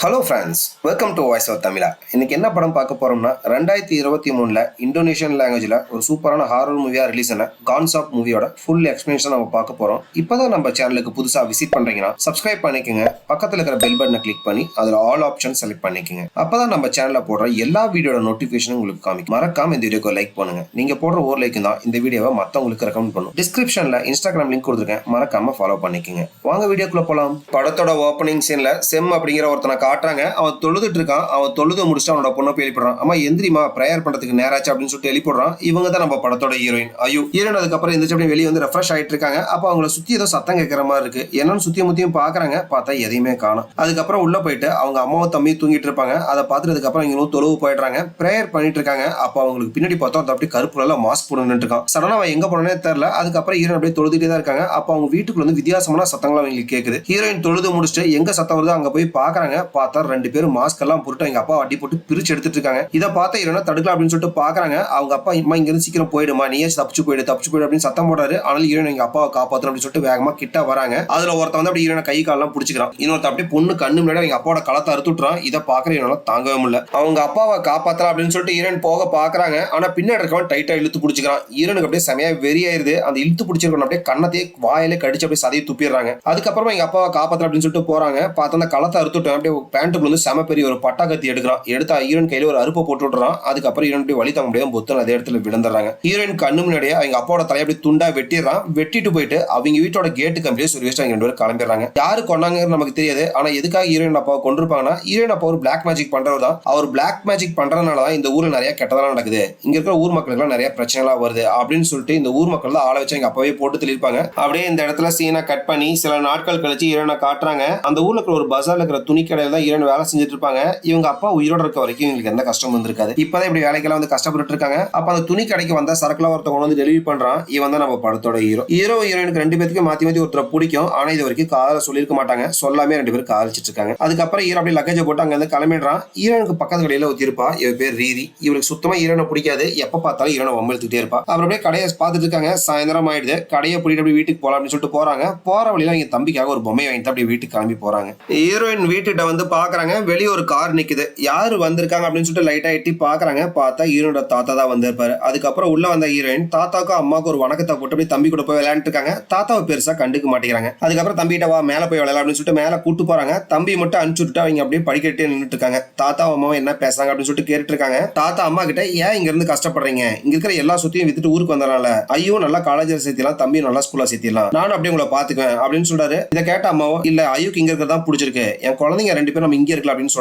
Hello ஃப்ரெண்ட்ஸ், welcome to voice of Tamizha. இன்னைக்கு என்ன படம் பார்க்க போறோம்னா 2023 இந்தோனேஷியன் லாங்குவேஜில் ஒரு சூப்பரான ஹாரர் மூவியாக ரிலீஸ் ஆன கான்ஸ் ஆஃப் மூவியோட ஃபுல் எக்ஸ்பிளேஷன் நம்ம பார்க்க போறோம். இப்போதான் நம்ம சேனலுக்கு புதுசாக விசிட் பண்றீங்கன்னா சப்ஸ்கிரைப் பண்ணிக்கோங்க. பக்கத்தில் இருக்கிற பெல் பட்டனை கிளிக் பண்ணி அதில் ஆல் ஆப்ஷன் செலக்ட் பண்ணிக்கோங்க. அப்பதான் நம்ம சேனலில் போடுற எல்லா வீடியோட நோட்டிஃபிகேஷனும் உங்களுக்கு காமிக்கும். மறக்காம இந்த வீடியோக்கு லைக் பண்ணுங்க. நீங்க போடுற ஒரு லைக் தான் இந்த வீடியோவை மற்றவங்களுக்கு ரெக்கமெண்ட் பண்ணும். டிஸ்கிரிப்ஷன்ல இன்ஸ்டாகிராம் லிங்க் கொடுத்துருக்கேன், மறக்காம ஃபாலோ பண்ணிக்கோங்க. வாங்க வீடியோக்குள்ள போலாம். படத்தோட ஓப்பனிங் சீன்ல செம் அப்படிங்கிற ஒருத்தனை காட்டுறாங்க. அவன் தொழுதுட்டு இருக்கான். அவன் தொழுது முடிச்சுட்டு அவனோட பொண்ணை போய் எழுப்பிடுறான். அம்மா எந்திரிமா, பிரேயர் பண்றதுக்கு நேராச்சு அப்படின்னு சொல்லிட்டு எழுப்பிடுறான். இவங்க தான் நம்ம படத்தோட ஹீரோயின் ஐயோ. ஹீரோயின் அதுக்கப்புறம் எந்திரிச்சு அப்படியே வெளியே வந்து ரெஃப்ரெஷ் ஆயிட்டு இருக்காங்க. அப்ப அவங்கள சுத்தி ஏதோ சத்தம் கேட்கற மாதிரி இருக்கு. என்னன்னு சுத்தியும் முத்தியும் பாக்குறாங்க. பார்த்தா எதையுமே காணும். அதுக்கப்புறம் உள்ள போயிட்டு அவங்க அம்மாவும் தம்பி தூங்கிட்டு இருப்பாங்க. அதை பார்த்துட்டு அப்புறம் இவங்களும் தொழுவு போயிடுறாங்க. பிரேயர் பண்ணிட்டு இருக்காங்க. அப்ப அவங்களுக்கு பின்னாடி பார்த்தா அப்படி கருப்பு எல்லாம் மாஸ்க் போட்டு இருக்கான். சடனா அவன் எங்க போனே தெரியல. அதுக்கப்புறம் ஹீரோயின் அப்படியே தொழுதுட்டே தான் இருக்காங்க. அப்ப அவங்க வீட்டுக்குள்ள வந்து வித்தியாசமான சத்தங்கள் அவங்களுக்கு கேக்குது. ஹீரோயின் தொழுது முடிச்சுட்டு எங்க சத்தம் வருது அங்க போய் பாக்குறாங்க. பார்த்தா ரெண்டு பேரும் மாஸ்க் எல்லாம் போட்டு எங்க அப்பா அடி போட்டு பிரிச்சு எடுத்துட்டு இருக்காங்க. இதை பார்த்த ஹீரோனா தடுக்கலாம் அப்படின்னு சொல்லிட்டு பாக்குறாங்க. அவங்க அப்பா இம்மா இங்க இருந்து சீக்கிரம் போயிடுமா, நீயே தப்பிச்சு போயிடு அப்படின்னு சத்தம் போடுறாரு. ஆனால் ஹீரோயின் எங்க அப்பாவை காப்பாத்தணும் அப்படின்னு சொல்லிட்டு வேகமா கிட்ட வராங்க. அதுல ஒருத்த வந்து அப்படி ஹீரோனை கை காலெல்லாம் பிடிச்சிக்கிறான். இன்னொருத்த அப்படியே பொண்ணு கண்ணு முன்னாடி எங்க அப்பாவோட களத்தை அறுத்துட்டுறான். இதை பாக்குற ஹீரோனால தாங்கவே முடியல. அவங்க அப்பாவை காப்பாத்தலாம் அப்படின்னு சொல்லிட்டு ஹீரோயின் போக பாக்குறாங்க. ஆனா பின்னாடி இருக்கவன் டைட்டா இழுத்து பிடிச்சிக்கிறான். ஹீரோனுக்கு அப்படியே செமையா வெறியாயிருது. அந்த இழுத்து பிடிச்சிருக்கணும் அப்படியே கண்ணத்தையே வாயிலே கடிச்சு அப்படியே சதையை துப்பிடுறாங்க. அதுக்கப்புறமா எங்க அப்பாவை காப்பாத்தலாம் அப்படின்னு சொல்லிட்டு போறாங்க. பார்த்து அந்த களத்தை அறுத்துட்டு அப்படியே பேண்ட்டுக்குள்ள வந்து செம பெரிய ஒரு பட்டாக்கத்தி எடுக்கிறான். எடுத்தா ஹீரோயின் கையில ஒரு அறுப்பை போட்டு விட்டுறான். அதுக்கப்புறம் ஹீரோயின் வழி தாங்க முடியாது பொத்துன்னு அதே இடத்துல விழுந்துறாங்க. ஹீரோயின் கண்ணு முன்னாடியே அவங்க அப்பாவோட தலையை அப்படி துண்டா வெட்டிடுறான். வெட்டிட்டு போயிட்டு அவங்க வீட்டோட கேட்டு கம்பியே சொல்லி வச்சு அவங்க ரெண்டு பேரும் கிளம்பிடுறாங்க. யாரு கொண்டாங்கன்னு நமக்கு தெரியாது. ஆனா எதுக்காக ஹீரோயின் அப்பாவை கொண்டிருப்பாங்கன்னா, ஹீரோயின் அப்பா ஒரு பிளாக் மேஜிக் பண்றவர் தான். அவர் பிளாக் மேஜிக் பண்றதுனாலதான் இந்த ஊர்ல நிறைய கெட்டதெல்லாம் நடக்குது, இங்க இருக்கிற ஊர் மக்களுக்கு எல்லாம் நிறைய பிரச்சனை எல்லாம் வருது அப்படின்னு சொல்லிட்டு இந்த ஊர் மக்கள் தான் ஆளை வச்சு எங்க அப்பாவே போட்டு தெளிப்பாங்க. அப்படியே இந்த இடத்துல சீனை கட் பண்ணி சில நாட்கள் கழிச்சு ஹீரோனை காட்டுறாங்க. அந்த ஊர்ல இருக்கிற ஒரு பஜார்ல இருக்கிற துணி கடையில தான் ஹீரோயின் வேலை செஞ்சுட்டு இருப்பாங்க. இவங்க அப்பா உயிரோட இருக்க வரைக்கும் இவங்களுக்கு எந்த கஷ்டம் வந்திருக்காது. இப்பதான் இப்படி வேலைக்கெல்லாம் வந்து கஷ்டப்பட்டு இருக்காங்க. அப்ப அந்த துணி கடைக்கு வந்தா சரக்குல ஒருத்தவங்க வந்து டெலிவரி பண்றான். இவன் தான் நம்ம படத்தோட ஹீரோயினுக்கு ரெண்டு பேருக்கு மாத்தி மாத்தி ஒருத்தர் பிடிக்கும். ஆனா இது வரைக்கும் காதல சொல்லிருக்க மாட்டாங்க. சொல்லாமே ரெண்டு பேரும் காதலிச்சிட்டு இருக்காங்க. அதுக்கப்புறம் ஹீரோ அப்படியே லக்கேஜ் போட்டு அங்க இருந்து கிளம்பிடுறான். ஹீரோனுக்கு பக்கத்து கடையில ஒத்திருப்பா. இவ பேர் ரீதி. இவருக்கு சுத்தமா ஹீரோனை பிடிக்காது. எப்ப பார்த்தாலும் ஹீரோனை வம்பிழுத்துட்டே இருப்பா. அப்புறம் அப்படியே கடையை பார்த்துட்டு இருக்காங்க. சாயந்தரம் ஆயிடுது. கடையை பிடிட்டு அப்படியே வீட்டுக்கு போலாம் அப்படின்னு சொல்லிட்டு போறாங்க. போற வழியில இங்க தம்பிக்காக ஒரு பொம்மை வாங்கிட்டு அப்படியே வீட்டுக்கு கிளம்பி போறாங்க. ஹீரோயின் வீட்டுகிட்ட வந்து பாக்குறாங்க. வெளியே ஒரு கார் நிக்குது. யாரு வந்திருக்காங்க அப்படின்னு சொல்லிட்டு லைட்டா எட்டி பாக்குறாங்க. பார்த்தா ஹீரோனோட தாத்தா தான் வந்திருப்பாரு. அதுக்கப்புறம் உள்ள வந்த ஹீரோயின் தாத்தாவுக்கும் அம்மாவுக்கு ஒரு வணக்கத்தை போட்டு அப்படியே தம்பி கூட போய் விளையாண்டு இருக்காங்க. தாத்தாவை பெருசா கண்டுக்க மாட்டேங்கிறாங்க. அதுக்கப்புறம் தம்பிகிட்ட வா மேல போய் விளையாட அப்படின்னு சொல்லிட்டு மேல கூட்டு போறாங்க. தம்பி மட்டும் அனுப்பிச்சு விட்டு அவங்க அப்படியே படிக்கட்டே நின்றுட்டு இருக்காங்க. தாத்தா அம்மாவும் என்ன பேசுறாங்க அப்படின்னு சொல்லிட்டு கேட்டுட்டு இருக்காங்க. தாத்தா அம்மா கிட்ட ஏன் இங்க இருந்து கஷ்டப்படுறீங்க, இங்க இருக்கிற எல்லா சுத்தியும் வித்துட்டு ஊருக்கு வந்தனால ஐயோ நல்லா காலேஜில் சேர்த்திடலாம், தம்பி நல்லா ஸ்கூல்ல சேர்த்திடலாம், நானும் அப்படியே உங்களை பாத்துக்குவேன் அப்படின்னு சொல்றாரு. இதை கேட்ட அம்மாவும் இல்ல ஐயோக்கு இங்க இருக்கிறதா பிடிச்சிருக்கு, என் குழந்தைங்க ரெண்டு பேரும் நம்ம இங்க இருக்கலாம் அப்படின்னு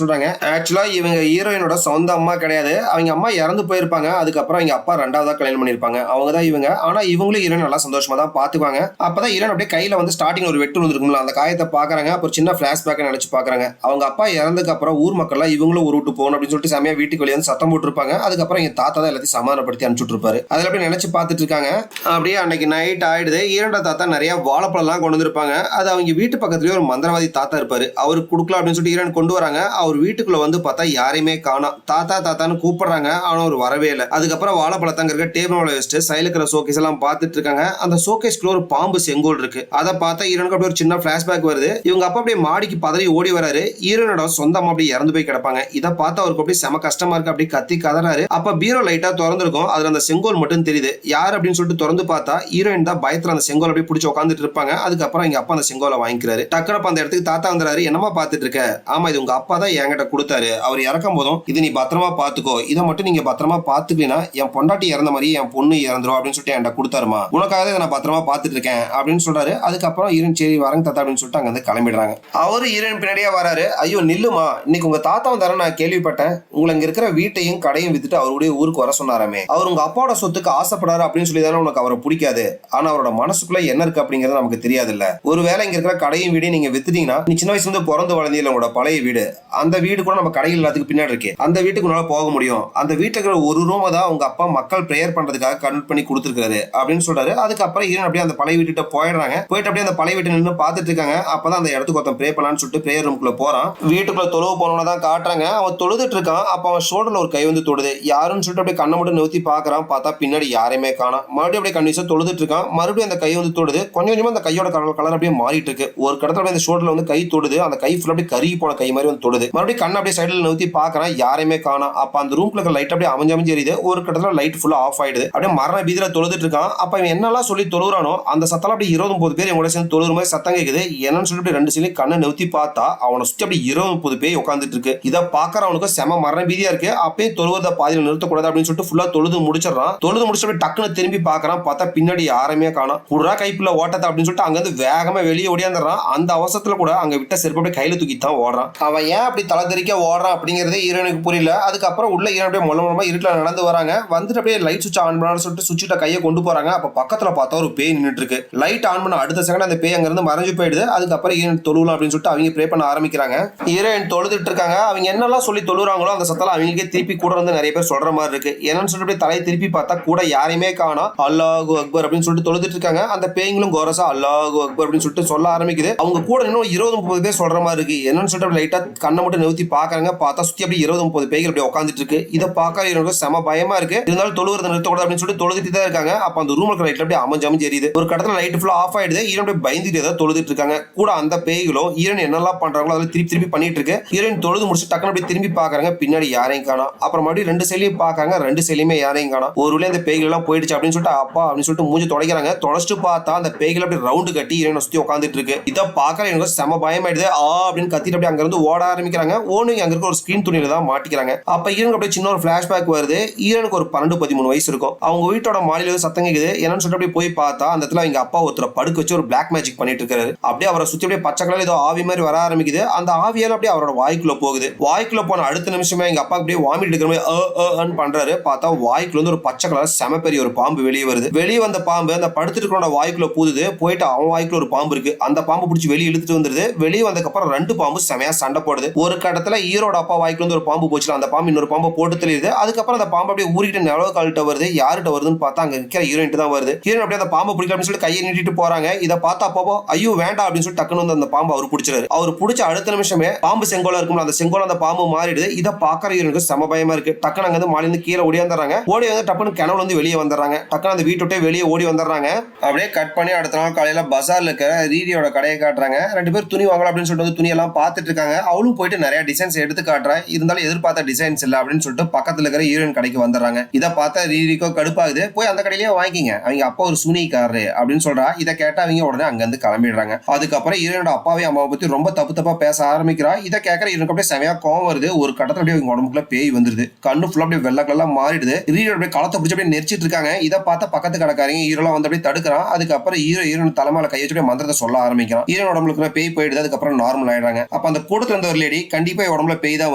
சொல்றாங்க. ஆக்சுவலா இவங்க ஹீரோயினோட சொந்த அம்மா கிடையாது. அவங்க அம்மா இறந்து போயிருப்பாங்க. அதுக்கப்புறம் எங்க அப்பா ரெண்டாவதா கல்யாணம் பண்ணிருப்பாங்க. அவங்க தான் இவங்க. ஆனா இவங்களும் ஹீரோயின் நல்லா சந்தோஷமா தான் பாத்துக்குவாங்க. அப்பதான் ஹீரோயின் அப்படியே கையில வந்து ஸ்டார்டிங் ஒரு வெட்டு வந்துருக்கும்ல, அந்த காயத்தை பாக்குறாங்க. அப்புறம் சின்ன பிளாஷ்பேக் நினைச்சு பாக்குறாங்க. அவங்க அப்பா இறந்ததுக்கு அப்புறம் ஊர் மக்கள் எல்லாம் இவங்களும் ஒரு விட்டு போகணும் அப்படின்னு சொல்லிட்டு செமையா வீட்டுக்கு வெளியே வந்து சத்தம் போட்டு இருப்பாங்க. அதுக்கப்புறம் எங்க தாத்தா தான் எல்லாத்தையும் சமாதானப்படுத்தி அனுப்பிச்சுட்டு இருப்பாரு. அதுல அப்படியே நினைச்சு பாத்துட்டு இருக்காங்க. அப்படியே அன்னைக்கு நைட் ஆயிடுது. ஹீரோட தாத்தா நிறைய வாழைப்பழம் எல்லாம் கொண்டு வந்திருப்பாங்க. அது அவங்க வீட்டு பக்கத்துலயே ஒரு மந்திரவாதி தாத்தா இருப்பாரு. அவருக்கு கொடுக்கலாம் அப்படின்னு சொல்லிட்டு ஹீரோயின் கொண்டு வராங்க. அவர் வீட்டுக்குள்ள வந்து பார்த்தா யாரையுமே காணோம். தாத்தா தாத்தான்னு கூப்பிடுறாங்க. ஆனா ஒரு வரவே இல்லை. அதுக்கப்புறம் வாழைப்பழத்தங்க இருக்க டேபிள் வச்சுட்டு சைடுல இருக்கிற ஷோகேஸ் எல்லாம் பார்த்துட்டு இருக்காங்க. அந்த ஷோகேஸ்க்குள்ள ஒரு பாம்பு செங்கோல் இருக்கு. அதை பார்த்தா ஹீரோனுக்கு அப்படியே ஒரு சின்ன பிளாஷ்பேக் வருது. இவங்க அப்பா அப்படியே மாடிக்கு பதறி ஓடி வராரு. ஹீரோனோட சொந்தமா அப்படியே இறந்து போய் கிடப்பாங்க. இதை பார்த்து அவருக்கு அப்படியே செம கஷ்டமா இருக்கு. அப்படி கத்தி கதறாரு. அப்ப பீரோ லைட்டா திறந்திருக்கும். அதுல அந்த செங்கோல் மட்டும் தெரியுது. யார் அப்படின்னு சொல்லிட்டு திறந்து பார்த்தா ஹீரோயின் தான் பயத்துல அந்த செங்கோல் அப்படியே பிடிச்சி உட்காந்துட்டு இருப்பாங்க. அதுக்கப்புறம் எங்க அப்பா அந்த செங்கோலை வாங்கிக்கிறாரு. டக்குனப்ப அந்த இடத்துக்கு தாத்தா வந்துறாரு. என்னமா பார்த்துட்டு இருக்க? ஆமா இது உங்க அப்பா தான் என்கிட்ட கொடுத்தாரு. அவர் இறக்கும் போதும் இது நீ பத்திரமா பாத்துக்கோ, இதை மட்டும் நீங்க பத்திரமா பாத்துக்கலனா என் பொண்டாட்டி இறந்த மாதிரி என் பொண்ணு இறந்துரும் அப்படின்னு சொல்லிட்டு என்கிட்ட கொடுத்தாருமா, உனக்காக தான் நான் பத்திரமா பாத்துட்டு இருக்கேன் அப்படின்னு சொல்றாரு. அதுக்கப்புறம் ஹீரோயின் சரி வரங்க தாத்தா அப்படின்னு சொல்லிட்டு அங்க வந்து கிளம்பிடுறாங்க. அவரு ஹீரோயின் பின்னாடியே வராரு. ஐயோ நில்லுமா, இன்னைக்கு உங்க தாத்தா வந்தாரு நான் கேள்விப்பட்டேன். உங்களை இங்க இருக்கிற வீட்டையும் கடையும் வித்துட்டு அவருடைய ஊருக்கு வர சொன்னாராமே, அவர் உங்க அப்பாவோட சொத்துக்கு ஆசைப்படாரு அப்படின்னு சொல்லி தானே உனக்கு அவரை பிடிக்காது. ஆனா அவரோட மனசுக்குள்ள என்ன இருக்கு அப்படிங்கறது நமக்கு தெரியாது இல்ல. ஒருவேளை இங்க இருக்கிற கடையும் வீடையும் நீங்க வித்துட்டீங்கன்னா நீ சின்ன வயசுல இருந்து பிறந்து வளர்ந்தீங்க உங்களோட பழைய வீடு, அந்த வீடு கூட நம்ம கடையில் எல்லாத்துக்கு பின்னாடி இருக்கு. அந்த வீட்டுக்கு உன்னால போக முடியும். அந்த வீட்டுல இருக்கிற ஒரு ரூமை தான் உங்க அப்பா மக்கள் பிரேயர் பண்றதுக்காக கன்வெர்ட் பண்ணி கொடுத்துருக்காரு அப்படின்னு சொல்றாரு. அதுக்கப்புறம் ஹீரோயின் அப்படியே அந்த பழைய வீட்டுகிட்ட போயிடுறாங்க. போயிட்டு அப்படியே அந்த பழைய வீட்டை நின்று பார்த்துட்டு இருக்காங்க. அப்பதான் அந்த இடத்துக்கு ஒருத்தன் ப்ரே பண்ணலான்னு சொல்லிட்டு பிரேயர் ரூம்குள்ள போறான். வீட்டுக்குள்ள தொழுவு போனவன தான் காட்டுறாங்க. அவன் தொழுதுட்டு இருக்கான். அப்ப அவன் ஷோல்டர்ல ஒரு கை வந்து தொடுது. யாருன்னு சொல்லிட்டு அப்படியே கண்ணை மட்டும் நிறுத்தி பாக்குறான். பார்த்தா பின்னாடி யாரையுமே காணோம். மறுபடியும் அப்படியே கண்டிஷா தொழுதுட்டு இருக்கான். மறுபடியும் அந்த கை வந்து தொடுது. கொஞ்சம் கொஞ்சமா அந்த கையோட கலர் அப்படியே மாறிட்டு இருக்கு. ஒரு கடத்துல அந்த ஷோல்டர்ல வந்து கை தொடுது. அந்த கை லைஃப்ல அப்படியே கருகி போன கை மாதிரி வந்து தொடுது. மறுபடியும் கண்ணை அப்படியே சைடுல நிறுத்தி பாக்குறேன், யாரையுமே காணோம். அப்ப அந்த ரூம்ல இருக்க லைட் அப்படியே அமைஞ்சு எரியுது. ஒரு கட்டத்துல லைட் ஃபுல்லா ஆஃப் ஆயிடுது. அப்படியே மரண பீதியில தொழுதுட்டு இருக்கான். அப்ப இவன் என்னெல்லாம் சொல்லி தொழுறானோ அந்த சத்தம் அப்படியே 20-30 பேர் இவங்க சேர்ந்து தொழுற மாதிரி சத்தம் கேக்குது. என்னன்னு சொல்லிட்டு 2 சைடுல கண்ணை நிறுத்தி பார்த்தா அவனை சுத்தி அப்படி 20-30 பேர் உட்காந்துட்டு இருக்கு. இதை பாக்குறவனுக்கு செம மரண பீதியா இருக்கு. அப்பயே தொழுவத பாதியில நிறுத்தக்கூடாது அப்படின்னு சொல்லிட்டு ஃபுல்லா தொழுது முடிச்சிடறான். தொழுது முடிச்சு டக்குன்னு திரும்பி பாக்குறான். பார்த்தா பின்னாடி யாருமே காணோம். புறா கைப்புல ஓட்டத்தை அப்படின்னு சொல்லிட்டு அங்க இருந்து வேகமா வெளியே ஓடியாந்துறான். அந்த அவசரத்துல கூட அங்க விட்ட செருப்பு அப்படியே கையில தூக்கி தான் ஓடுறான். அவன் ஏன் அப்படி தலை தெறிக்க ஓடுறான் அப்படிங்கறதே ஹீரோனுக்கு புரியல. அதுக்கப்புறம் உள்ள ஹீரோ அப்படியே மொல்லமா இருட்டுல நடந்து வராங்க. வந்துட்டு அப்படியே லைட் சுவிட்ச் ஆன் பண்ணலாம்னு சொல்லிட்டு சுவிட்சிட்ட கையை கொண்டு போறாங்க. அப்ப பக்கத்துல பார்த்தா ஒரு பேய் நின்னுட்டு இருக்கு. லைட் ஆன் பண்ண அடுத்த செகண்ட் அந்த பேய் அங்க இருந்து மறைஞ்சு போயிடுது. அதுக்கப்புறம் ஹீரோயின் தொழுவலாம் அப்படின்னு சொல்லிட்டு அவங்க ப்ரே பண்ண ஆரம்பிக்கிறாங்க. ஹீரோயின் தொழுதுட்டு இருக்காங்க. அவங்க என்னெல்லாம் சொல்லி தொழுறாங்களோ அந்த சத்தம் அவங்களுக்கே திருப்பி கூட வந்து நிறைய பேர் சொல்ற மாதிரி இருக்கு. என்னன்னு சொல்லிட்டு தலையை திருப்பி பார்த்தா கூட யாரையுமே காணோம். அல்லாஹு அக்பர் அப்படின்னு சொல்லிட்டு தொழுதுட்டு இருக்காங்க. அந்த பேய்களும் கோரஸா அல்லாஹு அக்பர் அப்படின்னு சொல்லிட்டு சொல்ல ஆரம்பிக்குது. அவங்க கூட இன்னும் 20-30 பேர் சொல்ற மாதிரி இருக்கு. என்னன்னு சொல்லிட்டு லைட்டா கண்ணை மட்டும் நிறுத்தி பாக்குறாங்க. பார்த்தா சுத்தி அப்படி 20-30 பேய்கள் அப்படி உட்காந்துட்டு இருக்கு. இதை பார்க்க செம பயமா இருக்கு. இருந்தாலும் தொழுகிறத நிறுத்தக்கூடாது அப்படின்னு சொல்லிட்டு தொழுதுட்டு தான் இருக்காங்க. அப்ப அந்த ரூம்ல லைட்ல அப்படியே அமைஞ்சு எரியுது. ஒரு கடத்துல லைட் ஃபுல்லா ஆஃப் ஆயிடுது. ஹீரோயின் அப்படியே பயந்துட்டு ஏதாவது தொழுதுட்டு இருக்காங்க. கூட அந்த பேய்களும் ஹீரோயின் என்னெல்லாம் பண்றாங்களோ அதில் திருப்பி பண்ணிட்டு இருக்கு. ஹீரோயின் தொழுது முடிச்சு டக்குனு அப்படி திரும்பி பாக்குறாங்க. பின்னாடி யாரையும் காணோம். அப்புறம் மறுபடியும் 2 சைட்லயும் பாக்காங்க. 2 சைட்லயுமே யாரையும் காணோம். ஒரு வழியா அந்த பேய்கள் எல்லாம் போயிடுச்சு அப்படின்னு சொல்லிட்டு அப்பா அப்படின்னு சொல்லிட்டு மூஞ்சி தொடக்கிறாங்க. தொடச்சிட்டு பார்த்தா அந்த பேய்கள் அப்படி ரவுண்டு கட்டி ஹீரோயினை சுத்தி உட்காந்துட்டு இருக்கு. இதை பாக்குற எனக்கு செம பயமாயிடுது. அப்படின்னு கத்திட்டு அப்படி அங்க இருந்து ஓட ஆரம்பிக்கிறாங்க. ஓடுங்க அங்க இருக்க ஒரு ஸ்கிரீன் துணியில தான் மாட்டிக்கிறாங்க. அப்ப ஹீரோனுக்கு அப்படியே சின்ன ஒரு பிளாஷ்பேக் வருது. ஹீரோனுக்கு ஒரு 12-13 வயசு இருக்கும். அவங்க வீட்டோட மாடியில சத்தம் கேக்குது. என்னன்னு சொல்லிட்டு அப்படியே போய் பார்த்தா அந்த இடத்துல அவங்க அப்பா ஒருத்தரை படுக்க வச்சு ஒரு பிளாக் மேஜிக் பண்ணிட்டு இருக்காரு. அப்படியே அவரை சுத்தி அப்படியே பச்சை கலர் ஏதோ ஆவி மாதிரி வர ஆரம்பிக்குது. அந்த ஆவியால அப்படியே அவரோட வாய்க்குள்ள போகுது. வாய்க்குள்ள போன அடுத்த நிமிஷமே எங்க அப்பா அப்படியே வாமிட் எடுக்கிற மாதிரி பண்றாரு. பார்த்தா வாய்க்குள்ள வந்து ஒரு பச்சை கலர் செம பெரிய ஒரு பாம்பு வெளியே வருது. வெளியே வந்த பாம்பு அந்த படுத்துட்டு இருக்கிற வாய்க்குள்ள பூதுது. போயிட்டு அவன் வாய்க்குள்ள ஒரு பாம்பு இருக்கு. அந்த பாம்பு பிடிச்சி வெளியே இழுத்துட்டு வந்துருது. வெளியே வந்ததுக்கு அப்புறம் 2 பாம்பு செமையா சண்டை போடுது. ஒரு கட்டத்துல ஹீரோட அப்பா வாய்க்குள்ள வந்து ஒரு பாம்பு போச்சுல, அந்த பாம்பு இன்னொரு பாம்பு போட்டு தெரியுது. அதுக்கப்புறம் அந்த பாம்பு அப்படியே ஊறிட்டு நிலவு கால்கிட்ட வருது. யார்கிட்ட வருதுன்னு பார்த்தா அங்க இருக்கிற ஹீரோயின் தான் வருது. ஹீரோயின் அப்படியே அந்த பாம்பை பிடிக்கல அப்படின்னு சொல்லிட்டு கையை நீட்டிட்டு போறாங்க. இதை பார்த்தா அப்போ ஐயோ வேண்டாம் அப்படின்னு சொல்லிட்டு டக்குனு வந்து அந்த பாம்பு அவர் பிடிச்சாரு. அவர் பிடிச்ச அடுத்த நிமிஷமே பாம்பு செங்கோல இருக்கும்ல, அந்த செங்கோல அந்த பாம்பு மாறிடுது. இதை பாக்குற ஹீரோனுக்கு செம பயமா இருக்கு. டக்குனு அங்க இருந்து மாலிருந்து கீழே ஓடியாந்துறாங்க. ஓடி வந்து டப்புனு கிணவுல வந்து வெளியே வந்துடுறாங்க. டக்குனு அந்த வீட்டை வெளியே ஓடி வந்துடுறாங்க. அப்படியே கட் பண்ணி அடுத்த நாள் காலையில பஜார்ல இருக்கிற ரீடியோட கடையை காட்டுறாங்க. 2 பேர் துணி வாங்கலாம் அப்படின்னு சொல்லிட்டு துணி எல்லாம் பார்த்துட்டு இருக்காங்க. அவளும் போயிட்டு நிறைய டிசைன்ஸ் எடுத்து காட்டுறேன். இருந்தாலும் எதிர்பார்த்த டிசைன்ஸ் இல்ல அப்படின்னு சொல்லிட்டு பக்கத்துல இருக்கிற ஹீரோயின் கடைக்கு வந்துடுறாங்க. இதை பார்த்தா ரீடிக்கோ கடுப்பாகுது. போய் அந்த கடையிலேயே வாங்கிக்கிங்க, அவங்க அப்பா ஒரு சூனிக்காரரு அப்படின்னு சொல்றா. இதை கேட்டா அவங்க உடனே அங்க இருந்து கிளம்பிடுறாங்க. அதுக்கப்புறம் ஹீரோனோட அப்பாவே அம்மாவை பத்தி ரொம்ப தப்பா பேச ஆரம்பிக்கிறா. இதை கேட்கற ஹீரோனுக்கு அப்படியே செமையா கோவம் வருது. ஒரு கட்டத்துல அப்படியே அவங்க உடம்புக்குள்ள பேய் வந்துருது. கண்ணு ஃபுல்லா அப்படியே வெள்ளை கலர்லாம் மாறிடுது. ஹீரோ அப்படியே களத்தை பிடிச்சி அப்படியே நெரிச்சிட்டு இருக்காங்க. இதை பார்த்தா பக்கத்து கடைக்காரங்க ஹீரோலாம் வந்து அப்படியே தடுக்கிறான். அதுக்கப்புறம் ஹீரோயின் தலைமையில கை வச்சு மந்திரத்தை சொல்ல ஆரம்பிக்கிறான். ஹீரோன் உடம்புல பேய் போயிடுது. அதுக்கப்புறம் நார்மல் ஆயிடுறாங்க. அப்ப அந்த கூட்டத்துல இருந்த ஒரு லேடி கண்டிப்பா உடம்புல பேய் தான்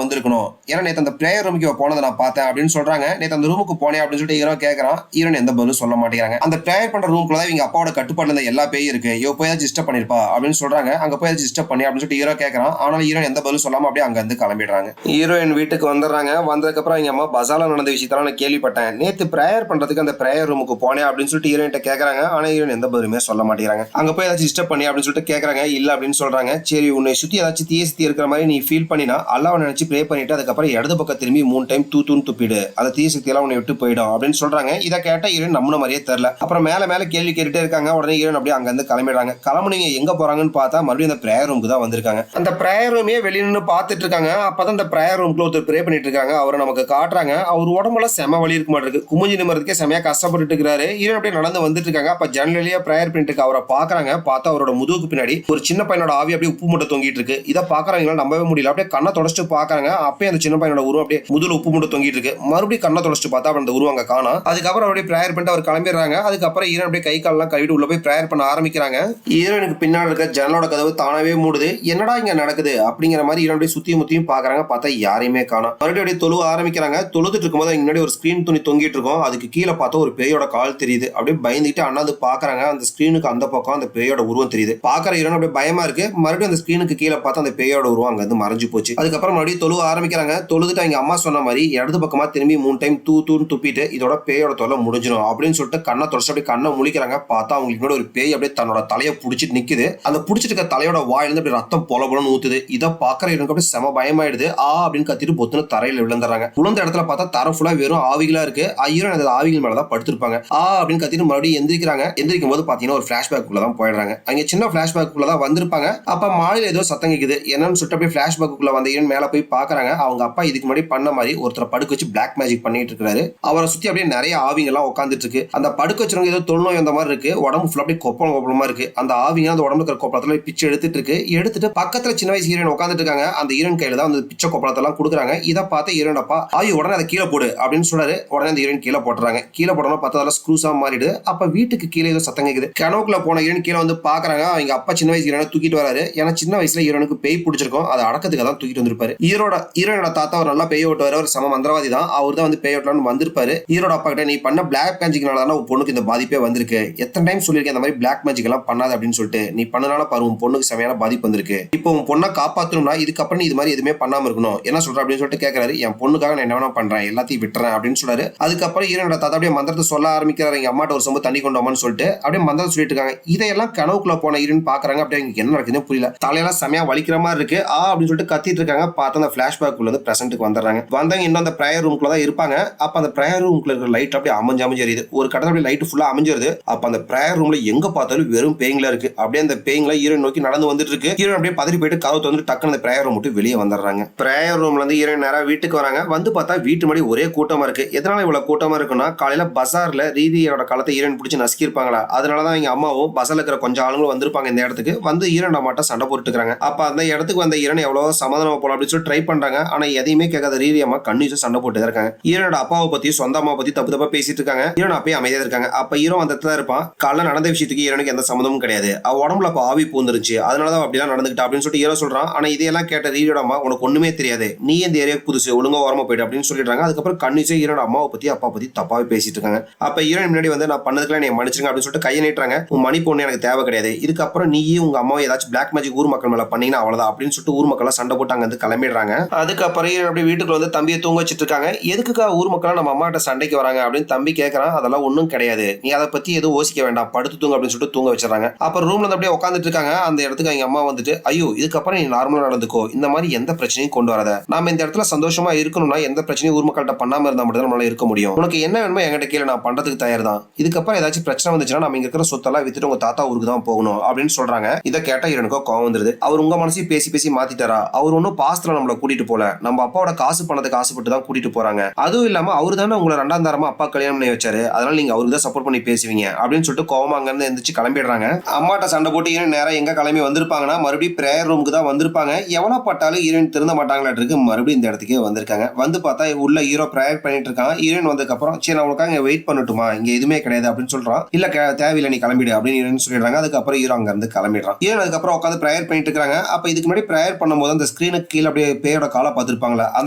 வந்திருக்கணும், ஏன்னா நேத்து அந்த பிரேயர் ரூமுக்கு போனதை நான் பார்த்தேன் அப்படின்னு சொல்றாங்க. நேத்து அந்த ரூமுக்கு போனேன் அப்படின்னு சொல்லிட்டு ஹீரோ கேட்கறான். ஹீரோன் எந்த பதிலும் சொல்ல மாட்டேங்கிறாங்க. அந்த பிரேயர் பண்ற ரூம்குள்ள தான் இவங்க அப்பாவோட கட்டுப்பாடுல இருந்த எல்லா பேய் இருக்கு. போய் ஏதாச்சும் டிஸ்டர்ப் பண்ணிருப்பா அப்படின்னு சொல்றாங்க. அங்க போய் ஏதாச்சும் டிஸ்டர்ப் பண்ணி அப்படின்னு சொல்லிட்டு ஹீரோ கேட்கறான். ஆனால் ஹீரோயின் எந்த பதிலும் சொல்லாம அப்படியே அங்க இருந்து கிளம்பிடுறாங்க. ஹீரோயின் வீட்டுக்கு வந்துடுறாங்க. வந்ததுக்கு அப்புறம் எங்க அம்மா பஜார்ல நடந்த விஷயத்தெல்லாம் நான் கேள்விப்பட்டேன். நேத்து பிரேயர் பண்றதுக்கு அந்த பிரேயர் ரூமுக்கு போனேன் அப்படின்னு சொல்லிட்டு ஹீரோயின்ட்ட கேட்கறாங்க. ஆனா ஹீரோயின் எந்த பதிலுமே சொல்ல மாட்டேங்கிறாங்க. அங்க போய் ஏதாச்சும் டிஸ்டர்ப் பண்ணி அப்படின்னு சொல்லிட்டு கேட்கறாங்க. இல்ல அப்படின்னு சொல்றாங்க. சரி, உன்னை சுத்தி ஏதாச்சும் தீய சக்தி இருக்கிற மாதிரி நீ ஃபீல் பண்ணினா அல்லாஹ்வை நினைச்சு ப்ரே பண்ணிட்டு அதுக்கப்புறம் இடது பக்கம் திரும்பி 3 டைம் தூத்துன்னு துப்பிடு, அந்த தீய சக்தி எல்லாம் உன்னை விட்டு போயிடும் அப்படின்னு சொல்றாங்க. இதை கேட்ட ஹீரோயின் நம்மள மாதிரியே தெரியல. அப்புறம் மேல கேள்வி கேட்டுட்டே இருக்காங்க. உடனே ஹீரோயின் அப்படியே அங்க இருந்து கிளம்பிடுறாங்க. கிளம்புனீங்க எங்க போறாங்கன்னு பார்த்தா மறுபடியும் அந்த பிரேயர் ரூமுக்கு தான் வந்திருக்காங்க. அந்த பிரேயர் ரூமே வெளியே நின்று பார்த்துட்டு இருக்காங்க. அப்பதான் அந்த பிரேயர் ரூம்குள்ள ஒருத்தர் ப்ரே பண்ணிட்டு இருக்காங்க. அவரை நமக்கு காட்டுறாங்க. அவர் உடம்புல செம வலி இருக்க மாட்டிருக்கு. குமிஞ்சு நிமிரத்துக்கே செமையா கஷ்டப்பட்டு இருக்கிறாரு. ஹீரோயின் அப்படியே நடந்து வந்துட்டு இருக்காங்க. அப்ப ஜன்னலிலேயே பிரேயர் பண்ணிட்டு இருக்க அவரை பாக்குறாங்க. பார்த்தா அவரோட முதுகுக்கு பின்னாடி ஒரு சின்ன பையனோட ஆவி அப்படியே உப்பு மூட்டை தொங்கிட்டு இருக்கு. இதை பாக்குறவங்களால நம்பவே முடியல. அப்படியே கண்ணை தொடச்சிட்டு பாக்குறாங்க. அப்பயே அந்த சின்ன பையனோட உருவம் அப்படியே முதுகுல உப்பு மூட்டை தொங்கிட்டு இருக்கு. மறுபடியும் கண்ணை தொடச்சிட்டு பார்த்தா அந்த உருவம் அங்க காணோம். அதுக்கப்புறம் அப்படியே பிரேயர் பண்ணிட்டு அவர் கிளம்பிடுறாங்க. அதுக்கப்புறம் ஹீரோயின் அப்படியே கை காலெல்லாம் கழுவிட்டு உள்ள போய் பிரேயர் பண்ண ஆரம்பிக்கிறாங்க. ஹீரோயினுக்கு பின்னாடி இருக்க ஜன்னலோட கதவு தானாவே மூடுது. என்னடா இங்க நடக்குது அப்படிங்கிற மாதிரி ஹீரோயின் அப்படியே சுத்தியும் முத்தியும் பாக்குறாங்க. பார்த்தா யாரையுமே காணோம். மறுபடியும் அப்படியே தொழுவ ஆரம்பிக்கிறாங்க. தொழுதுட்டு இருக்கும்போது முன்னாடி ஒரு ஸ்கிரீன் துணி தொங்கிட்டு இருக்கும். அதுக்கு கீழே பார்த்தா ஒரு பேயோட கால் தெரியுது. அப்படியே பயந்துட்டு அண்ணாந்து பாக்குறாங்க. அந்த ஸ்கிரீனுக்கு அந்த பக்கம் அந்த பேயோட உருவம் தெரியுது. பாக்குற ஹீரோயின் அப்படியே பயமா இருக்கு. மறுபடியும் அந்த ஸ்கிரீனுக்கு கீழே பார்த்தா அந்த பேயோட உருவம் அங்க இருந்து மறைஞ்சு போச்சு. அதுக்கப்புறம் மறுபடியும் தொழுவ ஆரம்பிக்கிறாங்க. தொழுதுட்டு அவங்க அம்மா சொன்ன மாதிரி இடது பக்கமா திரும்பி 3 டைம் தூத்துன்னு துப்பிட்டு இதோட பேயோட தொல்லை முடிஞ்சிடும் அப்படின்னு சொல்லிட்டு கண்ணை தொடச்சு அப்படியே கண்ணை முழிக்கிறாங்க. பார்த்தா அவங்களுக்கு ஒரு பேய் அப்படியே தன்னோட தலையை பிடிச்சிட்டு நிக்குது. அந்த பிடிச்சிட்டு இருக்க தலையோட வாயிலிருந்து அப்படி ரத்தம் பொலபொலன்னு ஊத்துது. இதை பாக்குற எனக்கு அப்படியே செம பயமாயிடுது. அப்படின்னு கத்திட்டு பொத்துன்னு தரையில விழுந்துறாங்க. விழுந்த இடத்துல பார்த்தா தர ஃபுல்லா வெறும் ஆவிகளா இருக்கு. ஐயோ அந்த ஆவிகள் மேலதான் படுத்திருப்பாங்க. அப்படின்னு கத்திட்டு மறுபடியும் எந்திரிக்கிறாங்க. எந்திரிக்கும் போது பாத்தீங்கன்னா ஒரு பிளாஷ்பேக் உள்ளதான் போயிடுறாங்க. அங்க சின்ன பிளாஷ்பேக் உள்ளதான் வந்திருப்பாங்க. அப்ப மாடியில ஏதோ சத்தம் கேக்குது. என்னன்னு சொல்லிட்டு அப்படியே பிளாஷ்பேக்குள்ள வந்த ஹீரோயின் மேல போய் பாக்குறாங்க. அவங்க அப்பா இதுக்கு முன்னாடி பண்ண மாதிரி ஒருத்தரை படுக்க வச்சு பிளாக் மேஜிக் பண்ணிட்டு இருக்காரு. அவரை சுத்தி அப்படியே நிறைய ஆவிங்க எல்லாம் உட்காந்துட்டு இருக்கு. அந்த படுக்க வச்சவங்க ஏதோ தொழுநோய் அந்த மாதிரி இருக்கு. உடம்பு ஃபுல்லா அப்படியே கொப்பளமா இருக்கு. அந்த ஆவிங்க அந்த உடம்புல இருக்கிற கொப்பளத்துல பிச்சை எடுத்துட்டு இருக்கு. எடுத்துட்டு பக்கத்துல சின்ன வயசு ஹீரோயின் உட்காந்துட்டு இருக்காங்க. அந்த ஹீரோயின் கையில தான் அந்த பிச்சை கொப்பளத்தை எல்லாம் கொடுக்குறாங்க. இதை பார்த்து ஹீரோயின் அப்பா உடனே அதை கீழே போடு அப்படின்னு சொல்றாரு. உடனே அந்த ஹீரோயின் கீழே போட்டுறாங்க. கீழே போடணும் பார்த்தா ஸ்க்ரூஸா மாறிடுது. அப்ப வீட்டுக்கு கீழே ஏதோ சத்தம் கேக்குது. கனவுக்குள்ள போன ஹீரோயின் கீழே வந்து பாக்குறாங்க. அவங்க அப்பா சின்ன வயசு ஹீரோனை தூக்கிட்டு வராரு. ஏன்னா சின்ன வயசுல ஹீரோனுக்கு பேய் பிடிச்சிருக்கும். அதை அடக்கத்துக்கு தான் தூக்கிட்டு வந்திருப்பாரு. ஹீரோட தாத்தா ஒரு நல்லா பேய் ஓட்டுவாரு. ஒரு சம மந்திரவாதி தான். அவர் தான் வந்து பேய் ஓட்டலான்னு வந்திருப்பாரு. ஹீரோட அப்பா கிட்ட நீ பண்ண பிளாக் மேஜிக்னால தான் உன் பொண்ணுக்கு இந்த பாதிப்பே வந்திருக்கு. எத்தனை டைம் சொல்லியிருக்கேன் இந்த மாதிரி பிளாக் மேஜிக் எல்லாம் பண்ணாது அப்படின்னு சொல்லிட்டு. நீ பண்ணனால பாரு உன் பொண்ணுக்கு செமையான பாதிப்பு வந்திருக்கு. இப்போ உன் பொண்ணை காப்பாத்தணும்னா இதுக்கப்புறம் நீ இது மாதிரி எதுவுமே பண்ணாம இருக்கணும். என்ன சொல்ற அப்படின்னு சொல்லிட்டு கேட்கறாரு. என் பொண்ணுக்காக நான் என்ன வேணா பண்றேன், எல்லாத்தையும் விட்டுறேன் அப்படின்னு சொல்றாரு. அதுக்கப்புறம் ஹீரோனோட தாத்தா அப்படியே மந்திரத்தை சொல்ல ஆரம்பிக்கிறாரு. எங்க அம்மாட்ட ஒரு சொம்பு தண்ணி கொண்டு வான்னு சொல்லிட்டு அப்படியே மந்திரம் சொல்லிட்டு இருக்காங்க. இதையெல்லாம் கனவுக்குள்ள போன ஹீரோயின் பாக்குறாங்க. அப்படியே என்ன நடக்குதுன்னு புரியல. தலையெல்லாம் செமையா வலிக்கிற மாதிரி இருக்கு அப்படின்னு சொல்லிட்டு கத்திட்டு இருக்காங்க. பார்த்து அந்த பிளாஷ்பேக் உள்ள பிரசன்ட்டுக்கு வந்துடுறாங்க. வந்தாங்க இன்னும் அந்த பிரேயர் ரூம்குள்ள தான் இருப்பாங்க. அப்ப அந்த பிரேயர் ரூம்குள்ள இருக்கிற லைட் அப்படியே அமைஞ்சு எரியுது. ஒரு கடத்த அப்படியே லைட் ஃபுல்லா அமைஞ்சிருது. அப்ப அந்த பிரேயர் ரூம்ல எங்க பார்த்தாலும் வெறும் பேய்களா இருக்கு. அப்படியே அந்த பேய்கள ஹீரோயின் நோக்கி நடந்து வந்துட்டு இருக்கு. ஹீரோயின் அப்படியே பதறி போயிட்டு கதவு திறந்து டக்குனு அந்த பிரேயர் ரூம் விட்டு வெளியே வந்துடுறாங்க. பிரேயர் ரூம்ல இருந்து ஹீரோயின் நேரா வீட்டுக்கு வராங்க. வந்து பார்த்தா வீட்டு முன்னாடி ஒரே கூட்டமா இருக்கு. எதனால இவ்வளவு கூட்டமா இருக்குன்னா காலையில பஜார்ல ரீதியோட காலத்தை ஹீரோயின் பிடிச்சி நசுக்கி இருப்பாங்களா. அதனாலதான் எங்க அம்மாவும் பஸ்ல இருக்கிற கொஞ்சம் ஆளுங்களும் வந்திருப்பாங்க இந்த இடத்துக்கு. வந்து ஹீரோயின் அம்மாட்ட சண்டை போட்டுக்கிறாங்க. அப்ப அந்த இடத்துக்கு வந்த ஹீரோயின் எவ்வளவு சமாதானம் போல அப்படின்னு சொல்லி ட்ரை பண்றாங்க. ஆனா எதையுமே கேட்காத ரீதி அம்மா கண்ணீர் சண்டை போட்டு இருக்காங்க. ஹீரோனோட அப்பாவை பத்தி சொந்த அம்மா பத்தி தப்பு தப்பா பேசிட்டு இருக்காங்க. ஹீரோன் அப்பயே அமைதியா இருக்காங்க. அப்ப ஹீரோ அந்த இடத்துல இருப்பான். காலைல நடந்த விஷயத்துக்கு ஹீரோனுக்கு எந்த சம்மந்தமும் கிடையாது. அவ உடம்புல அப்ப ஆவி பூந்துருச்சு. அதனாலதான் அப்படிலாம் நடந்துக்கிட்டா அப்படின்னு சொல்லிட்டு ஹீரோ சொல்றான். ஆனா இதையெல்லாம் கேட்ட ரீதியோட அம்மா உனக்கு ஒண்ணுமே தெரியாது, நீ இந்த ஏரியாவுக்கு புதுசு, ஒழுங்கா ஓரமா போயிட்டு அப்படின்னு சொல்லிடுறாங்க. அதுக்கப்புறம் கண்ணீச்சே ஹீரோட அம்மாவை பத்தி அப்பா பத்தி தப்பாவே பேசிட்டு இருக்காங்க. அப்ப ஹீரோயின் முன்னாடி வந்து நான் பண்ணதுக்குலாம் நீ மன்னிச்சிருங்க அப்படின்னு சொல்லிட்டு கையை நீட்டுறாங்க. உன் மணி பொண்ணு எனக்கு தேவை கிடையாது. இதுக்கப்புறம் நீயும் உங்க அம்மாவை ஏதாச்சும் பிளாக் மேஜிக் ஊர் மக்கள் மேல பண்ணீங்கன்னா அவ்வளவுதான் அப்படின்னு சொல்லிட்டு ஊர் மக்கள் சண்டை போட்டு அங்க வந்து கிளம்பிடுறாங்க. அதுக்கப்புறம் அப்படியே வீட்டுக்குள்ள வந்து தம்பியை தூங்க வச்சிட்டு இருக்காங்க. எதுக்குக்கா ஊர் மக்கள் நம்ம அம்மாட்ட சண்டைக்கு வராங்க அப்படின்னு தம்பி கேட்கறான். அதெல்லாம் ஒன்றும் கிடையாது, நீ அதை பத்தி எதுவும் யோசிக்க வேண்டாம், படுத்து தூங்க அப்படின்னு சொல்லிட்டு தூங்க வச்சிடறாங்க. அப்புறம் ரூம்ல அப்படியே உட்காந்துட்டு இருக்காங்க. அந்த இடத்துக்கு அவங்க அம்மா வந்துட்டு ஐயோ இதுக்கப்புறம் நீ நார்மலா நடந்துக்கோ, இந்த மாதிரி எந்த பிரச்சனையும் கொண்டு வராத, நாம இந்த இடத்துல சந்தோஷமா இருக்கணும்னா எந்த பிரச்சனையும் ஊர் மக்கள்கிட்ட பண்ணாம இருந்தா மட்டும் நம்மளால இருக்க முடியும். உனக்கு என்ன வேணுமோ என்கிட்ட கீழே நான் பண்றதுக்கு தயார் தான். இதுக்கப்புறம் ஏதாச்சும் பிரச்சனை வந்துச்சுன்னா நம்ம இங்க இருக்கிற சொத்தெல்லாம் வித்துட்டு உங்க தாத்தா ஊருக்கு தான் போகணும் அப்படின்னு சொல்றாங்க. இதை கேட்டா எனக்கோ கோவம் வந்துருது. அவர் உங்க மனசையும் பேசி பேசி மாத்திட்டாரா? அவர் ஒன்னும் பாஸ்ட்ல நம்மள கூட்டிட்டு போல, நம்ம அப்பாவோட காசு பணத்துக்கு ஆசைப்பட்டு தான் கூட்டிட்டு போறாங்க. அதுவும் இல்லாம அவரு தானே உங்களை ரெண்டாம் தரமா அப்பா கல்யாணம் பண்ணி வச்சாரு, அதனால நீங்க அவருக்கு தான் சப்போர்ட் பண்ணி பேசுவீங்க அப்படின்னு சொல்லிட்டு கோவமா அங்க இருந்து எந்திரிச்சு கிளம்பிடுறாங்க. அம்மாட்ட சண்டை போட்டு ஹீரோயின் நேரம் எங்க கிளம்பி வந்திருப்பாங்கன்னா மறுபடியும் பிரேயர் ரூமுக்கு தான் வந்திருப்பாங்க. எவனா பட்டாலும் ஹீரோயின் திருந்த மாட்டாங்களாட்டு மறுபடியும் இந்த இடத்துக்கே வந்திருக்காங்க. வந்து பார்த்தா உள்ள ஹீரோ பிரேயர் பண்ணிட்டு இருக்காங்க. ஹீரோயின் வந்ததுக்கு அப்புறம் சரி நான் உனக்காக வெயிட் பண்ணட்டுமா, இங்க எதுவுமே கிடையாது அப்படின்னு சொல்றான். இல்ல தேவையில்லை நீ கிளம்பிடு அப்படின்னு ஹீரோயின் சொல்லிடுறாங்க. அதுக்கப்புறம் ஹீரோ அங்க இருந்து கிளம்பிடுறான். ஹீரோயின் அதுக்கப்புறம் உட்காந்து பிரேயர் பண்ணிட்டு இருக்காங்க. அப்ப இதுக்கு முன்னாடி பிரேயர் பண்ணும்போது அந்த ஸ்கிரீனுக்கு கீழே அப்படியே பேயோட காலை பார்த்திருப்பாங்களா, அந்த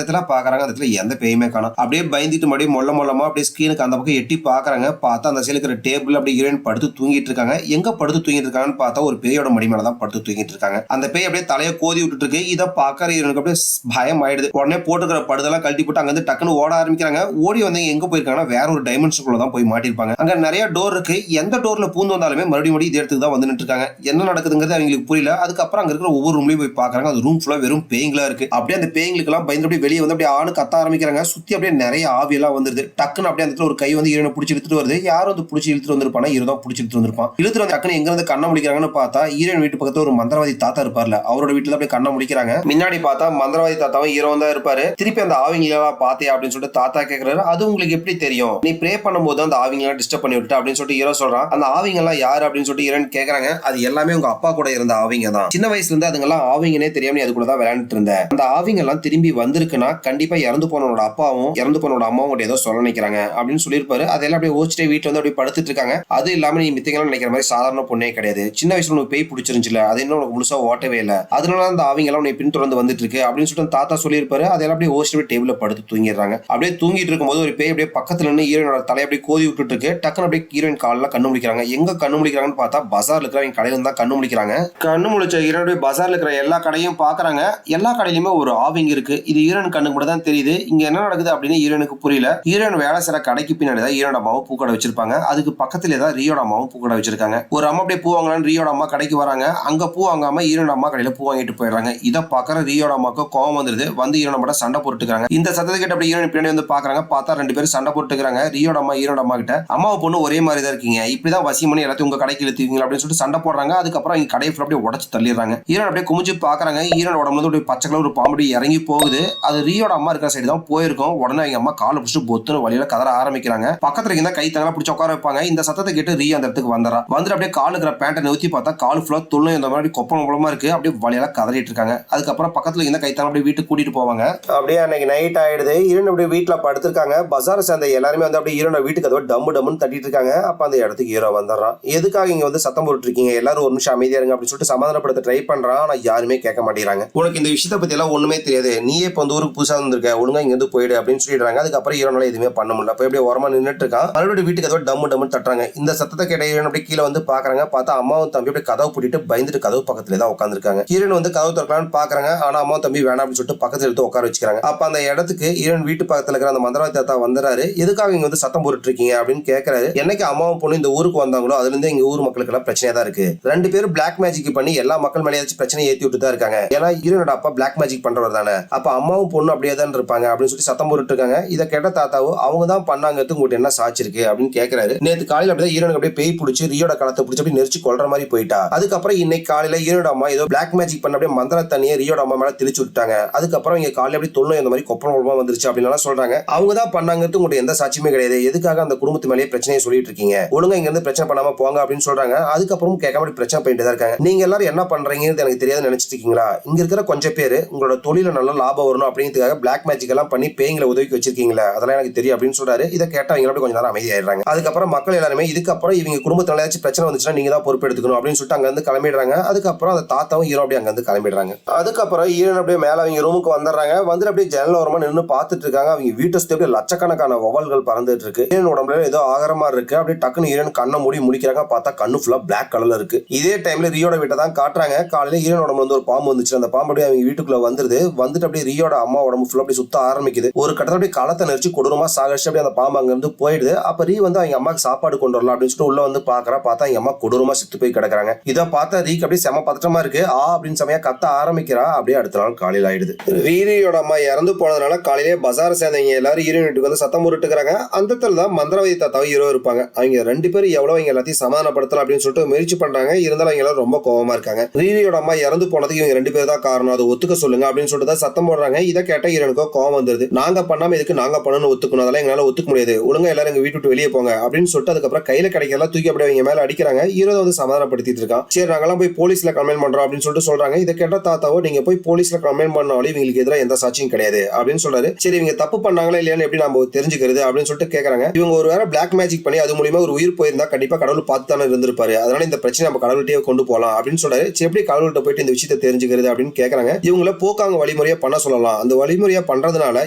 இடத்துல பாக்குறாங்க. அந்த இடத்துல எந்த பேயுமே காணும். அப்படியே பயந்துட்டு மறுபடியும் மொல்லமா அப்படியே ஸ்கிரீனுக்கு அந்த பக்கம் எட்டி பாக்குறாங்க. பார்த்தா அந்த சைடுல இருக்கிற டேபிள் அப்படியே ஹீரோயின் படுத்து தூங்கிட்டு இருக்காங்க. எங்க படுத்து தூங்கிட்டு இருக்காங்கன்னு பார்த்தா ஒரு பேயோட மடி மேல தான் படுத்து தூங்கிட்டு இருக்காங்க. அந்த பேய் அப்படியே தலையை கோதி விட்டுட்டு இருக்கு. இதை பாக்குற ஹீரோனுக்கு அப்படியே பயம் ஆயிடுது. உடனே போட்டுக்கிற படுதெல்லாம் கழட்டி போட்டு அங்க இருந்து டக்குன்னு ஓட ஆரம்பிக்கிறாங்க. ஓடி வந்து எங்க போயிருக்காங்கன்னா வேற ஒரு டைமென்ஷனுக்குள்ள தான் போய் மாட்டிருப்பாங்க. அங்க நிறைய டோர் இருக்கு. எந்த டோர்ல பூந்து வந்தாலுமே மறுபடியும் இதே இடத்துக்கு தான் வந்து இருக்காங்க. என்ன நடக்குதுங்கிறது அவங்களுக்கு புரியல. அதுக்கப்புறம் அங்க இருக்கிற ஒவ்வொரு ரூம்லயும் போய் பாக்குறாங்க. அந்த ரூம் ஃபுல்லா வெறும் பேய்களா இருக்கு. அப்படியே அந்த பேய்களுக்கு எல்லாம் பயந்து அப்படியே வெளியே வந்து அப்படியே ஆணு கத்த ஆரம்பிக்கிறாங்க. சுத்தி அப்படியே நிறைய ஆவி எல்லாம் வந்துருது. டக்குன்னு அப்படியே அந்த ஒரு கை வந்து ஹீரோனை பிடிச்சி இழுத்துட்டு வருது. யாரும் வந்து பிடிச்சி இழுத்துட்டு வந்திருப்பானா, ஹீரோ தான் பிடிச்சி இழுத்துட்டு வந்திருப்பான். இழுத்துட்டு வந்து டக்குன்னு எங்க இருந்து கண்ணை முடிக்கிறாங்கன்னு பார்த்தா ஹீரோயின் வீட்டு பக்கத்துல ஒரு மந்திரவாதி தாத்தா இருப்பார்ல, அவரோட வீட்டுல அப்படியே கண்ணை முடிக்கிறாங்க. முன்னாடி பார்த்தா மந்திரவாதி தாத்தாவும் ஹீரோ தான் இருப்பாரு. திருப்பி அந்த ஆவிங்களா பாத்தே அப்படின்னு சொல்லிட்டு தாத்தா கேட்கிறாரு. அது உங்களுக்கு எப்படி தெரியும்? நீ ப்ரே பண்ணும்போது அந்த ஆவிங்களா டிஸ்டர்ப் பண்ணி விட்டு அப்படின்னு சொல்லிட்டு ஹீரோ சொல்றான். அந்த ஆவிங்க எல்லாம் யாரு அப்படின்னு சொல்லிட்டு ஹீரோயின் கேக்குறாங்க. அது எல்லாமே உங்க அப்பா கூட இருந்த ஆவிங்க தான். சின்ன வயசுல இருந்து அதுங்கெல்லாம் ஆவிங்கனே தெரியாம அது கூட தான் விளையாண்டுட்டு இருந்த. அந்த ஆவிங்க எல்லாம் திரும்பி வந்திருக்குன்னா கண்டிப்பா இறந்து போனோட அப்பாவும் இறந்து போனோட அம்மாவும் ஏதோ சொல்ல நினைக்கிறாங்க அப்படின்னு சொல்லியிருப்பாரு. அதெல்லாம் அப்படியே ஓச்சிட்டே வீட்டுல வந்து அப்படியே படுத்துட்டு இருக்காங்க. அது இல்லாம நீ மித்தங்களும் நினைக்கிற மாதிரி சாதாரண பொண்ணே கிடையாது. சின்ன வயசுல உனக்கு பேய் பிடிச்சிருந்துச்சுல, அது இன்னும் உனக்கு முழுசா ஓட்டவே இல்லை, அதனால அந்த ஆவிங்க எல்லாம் உன்னை பின்தொடர்ந்து வந்துட்டு இருக்கு அப்படின்னு சொல்லிட்டு தாத்தா சொல்லியிருப்பாரு. அதெல்லாம் அப்படியே ஓச்சிட்டு டேபிள்ல படுத்து தூங்கிடுறாங்க. அப்படியே தூங்கிட்டு இருக்கும்போது ஒரு பேய் அப்படியே பக்கத்துல இருந்து ஹீரோனோட தலையை அப்படியே கோதி விட்டுட்டு இருக்கு. டக்குன்னு அப்படியே ஹீரோயின் காலில் கண்ணு முடிக்கிறாங்க. எங்க கண்ணு முடிக்கிறாங்கன்னு பார்த்தா பஜார்ல இருக்கிற கடையில இருந்தா கண்ணு முடிக்கிறாங்க. கண்ணு முடிச்ச ஹீரோனுடைய பஜார்ல இருக்கிற எல்லா கடையும் பாக்குறாங்க. எல்லா கடையிலுமே ஒரு ஆவிங்க இருக்கு. இது ஹீரோன் கண்ணுக்கு மட்டும் தான் தெரியுது. இங்க என்ன நடக்குது அப்படின்னு ஹீரோனுக்கு புரியல. ஹீரோன் வேலை செய்யற கடைக்கு பின்னாடி தான் ஹீரோட அம்மாவும் பூக்கடை வச்சிருப்பாங்க. அதுக்கு பக்கத்துல தான் ரியோட அம்மாவும் பூக்கடை வச்சிருக்காங்க. ஒரு அம்மா அப்படியே பூ வாங்கலான்னு ரியோட அம்மா கடைக்கு வராங்க. அங்க பூ வாங்காம ஹீரோட அம்மா கடையில பூ வாங்கிட்டு போயிடுறாங்க. இதை பாக்குற ரியோட அம்மாவுக்கு கோவம் வந்துருது. வந்து ஹீரோட மட்டும் சண்டை போட்டுக்கிறாங்க. இந்த சத்தத்தை கிட்ட அப்படி ஹீரோயின் பின்னாடி வந்து பாக்குறாங்க. பார்த்தா ரெண்டு பேரும் சண்டை போட்டுக்கிறாங்க. ரியோட அம்மா கிட்ட அம்மாவை பொண்ணு ஒரே மாதிரி தான் இருக்கீங்க, இப்படிதான் வசியம் பண்ணி எல்லாத்தையும் உங்க கடைக்கு இழுத்துவீங்க அப்படின்னு சொல்லிட்டு சண்டை போடுறாங்க. அதுக்கப்புறம் இங்க கடையை அப்படியே உடச்சு தள்ளிடுறாங்க. ஹீரோன் அப்படியே குமிஞ்சு பாக்குறாங்க. ஹீரோன் உடம்புல அப்படியே பச்சை கலர் ஒரு பாம்பு இறங்கி போகுது. அது ரியோட அம்மா இருக்கிற சைடு தான் போயிருக்கும். உடனே அவங்க அம்மா காலை பிடிச்சி பொத்துன்னு வழியில கதற ஆரம்பிக்கிறாங்க. பக்கத்துல இருந்தா கை தங்கலாம் பிடிச்சி உட்கார வைப்பாங்க. இந்த சத்தத்தை கேட்டு ரியோ அந்த இடத்துக்கு வந்துடுறா. வந்துட்டு அப்படியே கால் இருக்கிற பேண்டை நிறுத்தி பார்த்தா கால் ஃபுல்லா துள்ளும் இந்த மாதிரி கொப்பளம் மூலமா இருக்கு. அப்படியே வழியில கதறிட்டு இருக்காங்க. அதுக்கப்புறம் பக்கத்துல இருந்தா கை தங்க அப்படியே வீட்டுக்கு கூட்டிட்டு போவாங்க. அப்படியே அன்னைக்கு நைட் ஆயிடுது. ஹீரோன் அப்படியே வீட்டுல படுத்திருக்காங்க. பஜார் சேர்ந்த எல்லாருமே வந்து அப்படியே ஹீரோட வீட்டுக்கு அதை டம்மு டம்முன்னு தட்டிட்டு இருக்காங்க. அப்ப அந்த இடத்துக்கு ஹீரோ வந்துடுறான். எதுக்காக இங்க வந்து சத்தம் போட்டு இருக்கீங்க, எல்லாரும் ஒரு நிமிஷம் அமைதியா இருங்க அப்படின்னு சொல்லிட்டு சமாதானப்படுத்த ட்ரை பண்றான். ஆனா யாருமே கேட்க மாட்டேங்கிறாங்க. உனக்கு இந்த விஷயத்தை பத்தி எல்லாம் ஒண்ணுமே தெரியாது, நீயே இப்ப வந்து ஊருக்கு புதுசா வந்திருக்க, ஒழுங்கா இங்க இருந்து போயிடு அப்படின்னு சொல்லிடுறாங்க. அதுக்கப்புறம் ஹீரோனால எதுவுமே பண்ண முடியல. அப்ப அப்படியே ஓரமா நின்னுட்டு இருக்கான். மறுபடியும் வீட்டுக்கு ஏதோ டம்மு டம்முன்னு தட்டுறாங்க. இந்த சத்தத்தை கேட்ட ஹீரோன் அப்படியே கீழே வந்து பாக்குறாங்க. பார்த்தா அம்மாவும் தம்பி அப்படியே கதவு பூட்டிட்டு பயந்துட்டு கதவு பக்கத்துல தான் உட்காந்துருக்காங்க. ஹீரோன் வந்து கதவு திறக்கலாம்னு பாக்குறாங்க. ஆனா அம்மாவும் தம்பி வேணாம் அப்படின்னு சொல்லிட்டு பக்கத்துல எடுத்து உட்கார வச்சுக்கிறாங்க. அப்ப அந்த இடத்துக்கு ஹீரோன் வீட்டு பக்கத்துல இருக்கிற அந்த மந்திரவாதி தாத்தா வந்துறாரு. எதுக்காக இங்க வந்து சத்தம் போட்டு இருக்கீங்க அப்படின்னு கேட்கறாரு. என்னைக்கு அம்மாவும் பொண்ணு இந்த ஊருக்கு வந்தாங்களோ அதுல இருந்து எங்க ஊர் மக்களுக்கு எல்லாம் பிரச்சனையா தான் இருக்கு. ரெண்டு பேரும் பிளாக் மேஜிக் பண்ணி எல்லா மக்கள் மேலே ஏதாச்சும் பிரச்சனை ஏத்தி விட்டு தான் இருக்காங்க. ஏன்னா ஹீரோனோட அப்பா பிளாக் மேஜிக் பண்றவர் தானே. அப்ப அம்மாவும் பொண்ணு அப்படியே தான் இருப்பாங்க அப்படின்னு சொல்லி சத்தம் போட்டு இருக்காங்க. இதை கேட்ட தாத்தாவும் அவங்க தான் பண்ணாங்கிறது உங்களுக்கு என்ன சாட்சி இருக்கு அப்படின்னு கேட்கறாரு. நேற்று காலையில அப்படியே ஹீரோனுக்கு அப்படியே பேய் பிடிச்சி ரியோட களத்தை பிடிச்சி அப்படி நெரிச்சு கொள்ற மாதிரி போயிட்டா. அதுக்கப்புறம் இன்னைக்கு காலையில ஹீரோட அம்மா ஏதோ பிளாக் மேஜிக் பண்ண அப்படியே மந்திர தண்ணியை ரியோட அம்மா மேல தெளிச்சு விட்டாங்க. அதுக்கப்புறம் இங்க காலையில அப்படி தொல்லை இந்த மாதிரி கொப்பரம் மூலமா வந்துருச்சு அப்படின்னு சொல்றாங்க. அவங்க தான் பண்ணாங்கிறது உங்களுக்கு எந்த சாட்சியுமே கிடையாது. எதுக்காக அந்த குடும்பத்து மேலேயே பிரச்சனையை சொல்லிட்டு இருக்கீங்க, ஒழுங்கா இங்க இருந்து பிரச்சனை பண்ணாம போங்க அப்படின்னு சொல்றாங்க. அதுக்கப்புறம் கேட்காம பிரச்சனை பண்ணிட்டு தான் இருக்காங்க. நீங்க எல்லாரும் என்ன பண்றீங்கன்னு எனக்கு தெரியாது நினைச்சிட்டு இருக்கீங்களா? இங்க இருக்கிற கொஞ்சம் பேர் உங்களோட தொழில நல்ல லாபம் வரணும் அப்படிங்கிறதுக்காக பிளாக் மேஜிக் எல்லாம் பண்ணி பேய்களை உதவி வச்சிருக்கீங்களா, அதெல்லாம் எனக்கு தெரியும் அப்படின்னு சொல்றாரு. இதை கேட்டா அவங்க அப்படி கொஞ்சம் நேரம் அமைதியாயிடுறாங்க. அதுக்கப்புறம் மக்கள் எல்லாருமே இதுக்கப்புறம் இவங்க குடும்பத்துல ஏதாச்சும் பிரச்சனை வந்துச்சுன்னா நீங்க தான் பொறுப்பு எடுத்துக்கணும் அப்படின்னு சொல்லிட்டு அங்க இருந்து கிளம்பிடுறாங்க. அதுக்கப்புறம் அந்த தாத்தாவும் ஹீரோ அப்படியே அங்க இருந்து கிளம்பிடுறாங்க. அதுக்கப்புறம் ஹீரோன் அப்படியே மேல அவங்க ரூமுக்கு வந்துடுறாங்க. வந்து அப்படியே ஜன்னல் ஓரமா நின்று பார்த்துட்டு இருக்காங்க. அவங்க வீட்டை சுத்தி அப்படியே லட்சக்கணக்கான வவால்கள் பறந்துட்டு இருக்கு. ஹீரோன் உடம்புல ஏதோ ஆகிற மாதிரி இருக்கு. அப்படியே டக்குன்னு ஹீரோன் கண்ணை மூடி முடிக்கிறாங்க. பார்த்தா கண்ணு ஃபுல்லா பிளாக் கலர்ல இருக்கு. இதே டைம்ல ரியோட வீட்டை தான் காட்டுறாங்க. காலையில ஹீரோன் உடம்புல வந்து ஒரு பாம்பு வந்துச்சு. அந்த பாம்பு அப்படியே அவங்க வீட்டுக்குள்ள வந்துருது. வந்துட்டு அப்படியே ரியோட அம்மா உடம்பு ஃபுல்லா அப்படியே சுத்த ஆரம்பிக்குது. ஒரு கட்டத்துல அப்படியே களத்தை நெரிச்சு கொடூரமா சாகடிச்சு அப்படியே அந்த பாம்பு அங்க இருந்து போயிடுது. அப்ப ரீ வந்து அவங்க அம்மாக்கு சாப்பாடு கொண்டு வரலாம் அப்படின்னு சொல்லிட்டு உள்ள வந்து பாக்குறா. பார்த்தா அவங்க அம்மா கொடூரமா செத்து போய் கிடக்குறாங்க. இதை பார்த்தா ரீக்கு அப்படியே செம பதற்றமா இருக்கு. அப்படின்னு சமயம் கத்த ஆரம்பிக்கிறா. அப்படியே அடுத்த நாள் காலையில ஆயிடுது. ரீரியோட அம்மா இறந்து போனதுனால காலையிலேயே பஜார் சேர்ந்தவங்க எல்லாரும் ஹீரோயின் வீட்டுக்கு வந்து சத்தம் போட்டுக்கிறாங்க. அந்த இடத்துல தான் மந்திரவாதி தாத்தாவும் ஹீரோ இருப்பாங்க. அவங்க ரெண்டு பேரும் எவ்வளவு இங்க எல்லாத்தையும் சமாதானப்படுத்தலாம் அப்படின்னு சொல்லிட்டு முயற்சி பண்றாங்க. இருந்தாலும் அவங்க எல்லாரும் ரொம்ப கோவமா இருக்காங்க. ரீரியோட அம்மா இறந்து போனதுக்கு இவங்க ரெண்டு பேர் தான் காரணம், அதை ஒத்துக்க சொல்லுங்க அப்படின்னு சொல்லிட்டு தான் சத்தம் போடுறாங்க. இதை கேட்ட ஹீரோனுக்கோ கோவம் வந்துருது. நாங்க பண்ணாம இதுக்கு நாங்க பண்ணணும்னு ஒத்துக்கணும், அதெல்லாம் எங்களால ஒத்துக்க முடியாது, ஒழுங்கா எல்லாரும் எங்க வீட்டு விட்டு வெளியே போங்க அப்படின்னு சொல்லிட்டு அதுக்கப்புறம் கையில கிடைக்கலாம் தூக்கி அப்படியே அவங்க மேல அடிக்கிறாங்க. ஹீரோ வந்து சமாதானப்படுத்திட்டு இருக்கான். சரி நாங்கெல்லாம் போய் போலீஸ்ல கம்ப்ளைண்ட் பண்றோம் அப்படின்னு சொல்லிட்டு சொல்றாங்க. இதை கேட்ட தாத்தாவோ நீங்க போய் போலீஸ்ல கம்ப்ளைண்ட் பண்ணாலும் இவங்களுக்கு எதிராக எந்த சாட்சியும் கிடையாது அப்படின்னு சொல்றாரு. சரி இவங்க தப்பு பண்ணாங்களா இல்லையான்னு எப்படி நம்ம தெரிஞ்சுக்கிறது அப்படின்னு சொல்லிட்டு கேக்குறாங்க. இவங்க ஒரு வேற பிளாக் மேஜிக் பண்ணி அது மூலியமா ஒரு உயிர் போயிருந்தா கண்டிப்பா கடவுள் பார்த்து தானே இருந்திருப்பாரு, அதனால இந்த பிரச்சனை நம்ம கடவுள்கிட்டயே கொண்டு போகலாம் அப்படின்னு சொல்றாரு. சரி எப்படி கடவுள்கிட்ட போயிட்டு இந்த விஷயத்தை தெரிஞ்சுக்கிறது அப்படின்னு கேக்குறாங்க. இவங்கள போக்காங்க வழிமுறையா பண்ண சொல்லலாம். அந்த வழிமுறையா பண்றதுனால